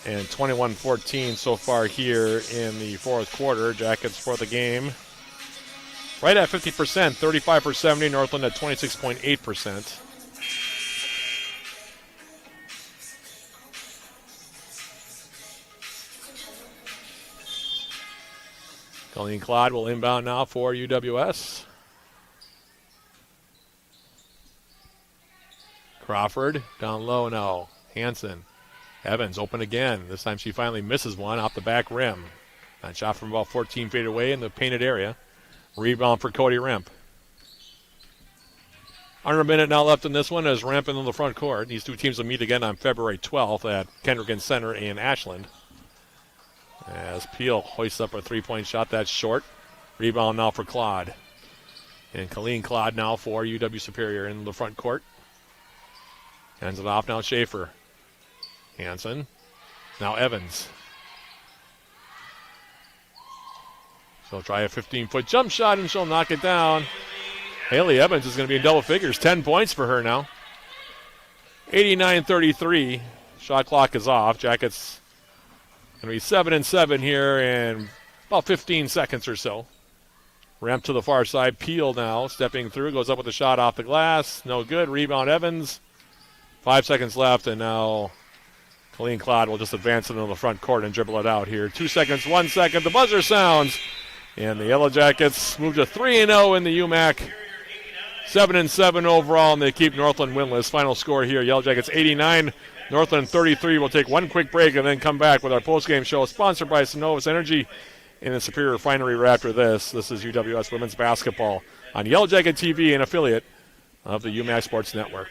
and 21-14 so far here in the fourth quarter. Jackets for the game right at 50%, 35 for 70. Northland at 26.8%. Colleen Claude will inbound now for UWS. Crawford down low now. Hanson. Evans open again. This time she finally misses one off the back rim. That shot from about 14 feet away in the painted area. Rebound for Cody Remp. Under a minute now left in this one as Remp into the front court. These two teams will meet again on February 12th at Kendrick Center in Ashland. As Peel hoists up a three-point shot, that's short. Rebound now for Claude. And Colleen Claude now for UW Superior in the front court. Hands it off now, Schaefer. Hanson. Now Evans. She'll try a 15-foot jump shot, and she'll knock it down. Haley Evans is going to be in double figures. 10 points for her now. 89-33. Shot clock is off. Jackets going to be 7-7 here in about 15 seconds or so. Ramp to the far side. Peel now stepping through. Goes up with a shot off the glass. No good. Rebound Evans. 5 seconds left, and now Colleen Clodd will just advance it into the front court and dribble it out here. 2 seconds, 1 second. The buzzer sounds, and the Yellow Jackets move to 3-0 in the UMAC. 7-7 overall, and they keep Northland winless. Final score here, Yellow Jackets 89, Northland 33. We'll take one quick break and then come back with our postgame show sponsored by Synovus Energy and the Superior Refinery right after this. This is UWS Women's Basketball on Yellow Jacket TV, an affiliate of the UMAC Sports Network.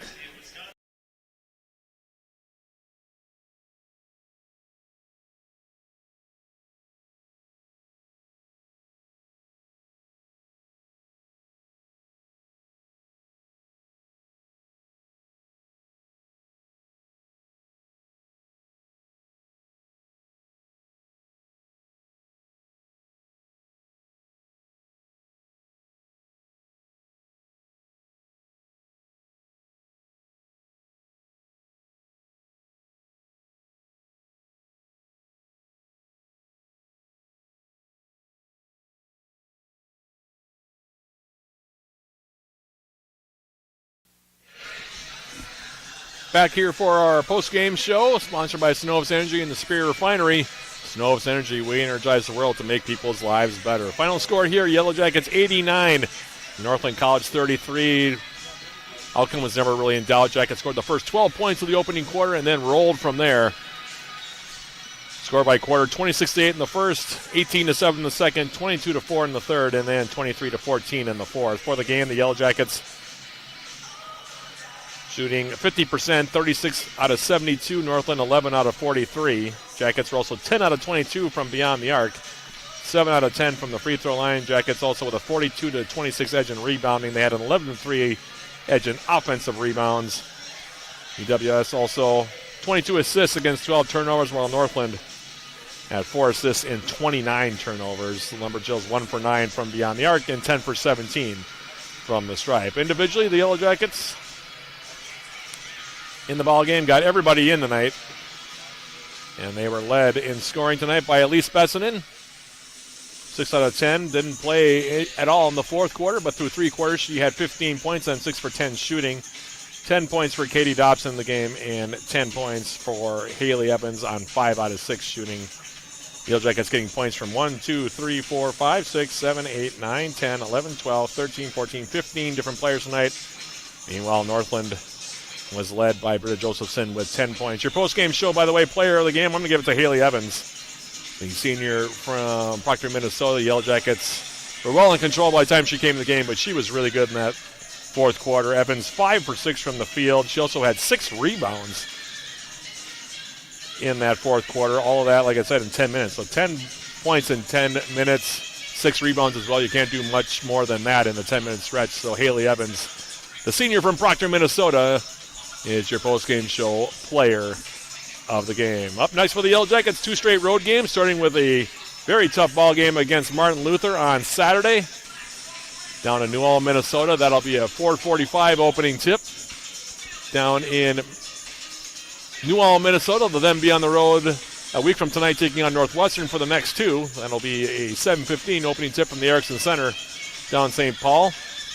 Back here for our post-game show, sponsored by Synovus Energy and the Superior Refinery. Synovus Energy, we energize the world to make people's lives better. Final score here, Yellow Jackets 89, Northland College 33. Outcome was never really in doubt. Jackets scored the first 12 points of the opening quarter and then rolled from there. Score by quarter, 26-8 in the first, 18-7 in the second, 22-4 in the third, and then 23-14 in the fourth. For the game, the Yellow Jackets shooting 50%, 36 out of 72. Northland 11 out of 43. Jackets were also 10 out of 22 from beyond the arc. 7 out of 10 from the free throw line. Jackets also with a 42-26 edge in rebounding. They had an 11-3 edge in offensive rebounds. UWS also 22 assists against 12 turnovers, while Northland had 4 assists in 29 turnovers. The Lumberjills 1 for 9 from beyond the arc and 10 for 17 from the stripe. Individually, the Yellow Jackets in the ball game got everybody in tonight, and they were led in scoring tonight by Elise Bessinen. 6 out of 10. Didn't play at all in the fourth quarter, but through 3 quarters she had 15 points on 6 for 10 shooting. 10 points for Katie Dobson in the game, and 10 points for Haley Evans on 5 out of 6 shooting. The Yellow Jackets getting points from 1, 2, 3, 4, 5, 6, 7, 8, 9, 10, 11, 12, 13, 14, 15 different players tonight. Meanwhile, Northland was led by Britta Josephson with 10 points. Your post-game show, by the way, player of the game, I'm going to give it to Haley Evans, the senior from Proctor, Minnesota. The Yellow Jackets were well in control by the time she came to the game, but she was really good in that fourth quarter. Evans 5 for 6 from the field. She also had 6 rebounds in that fourth quarter. All of that, like I said, in 10 minutes. So 10 points in 10 minutes, 6 rebounds as well. You can't do much more than that in a 10-minute stretch. So Haley Evans, the senior from Proctor, Minnesota, is your post-game show player of the game. Up next for the Yellow Jackets, 2 straight road games, starting with a very tough ball game against Martin Luther on Saturday down in New Ulm, Minnesota. That'll be a 4:45 opening tip down in New Ulm, Minnesota. They'll then be on the road a week from tonight taking on Northwestern for the next 2. That'll be a 7:15 opening tip from the Erickson Center down St. Paul.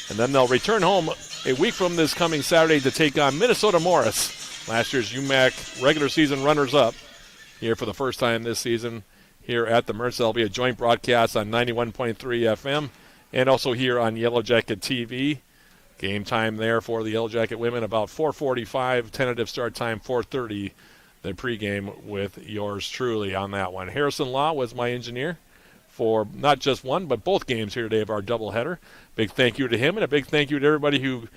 And then they'll return home a week from this coming Saturday to take on Minnesota Morris, last year's UMAC regular season runners-up, here for the first time this season here at the Mertz. There'll be a joint broadcast on 91.3 FM and also here on Yellow Jacket TV. Game time there for the Yellow Jacket women, about 4:45, tentative start time 4:30, the pregame with yours truly on that one. Harrison Law was my engineer for not just one, but both games here today of our doubleheader. Big thank you to him, and a big thank you to everybody who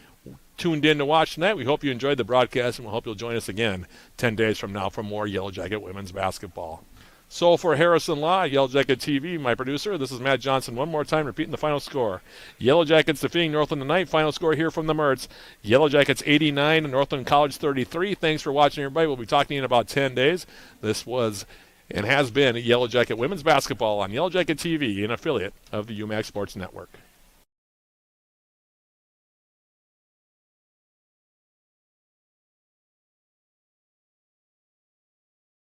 tuned in to watch tonight. We hope you enjoyed the broadcast, and we hope you'll join us again 10 days from now for more Yellow Jacket women's basketball. So for Harrison Law, Yellow Jacket TV, my producer, this is Matt Johnson. One more time, repeating the final score. Yellow Jackets defeating Northland tonight. Final score here from the Mertz. Yellow Jackets 89, Northland College 33. Thanks for watching, everybody. We'll be talking to you in about 10 days. This was and has been Yellow Jacket women's basketball on Yellow Jacket TV, an affiliate of the UMAC Sports Network.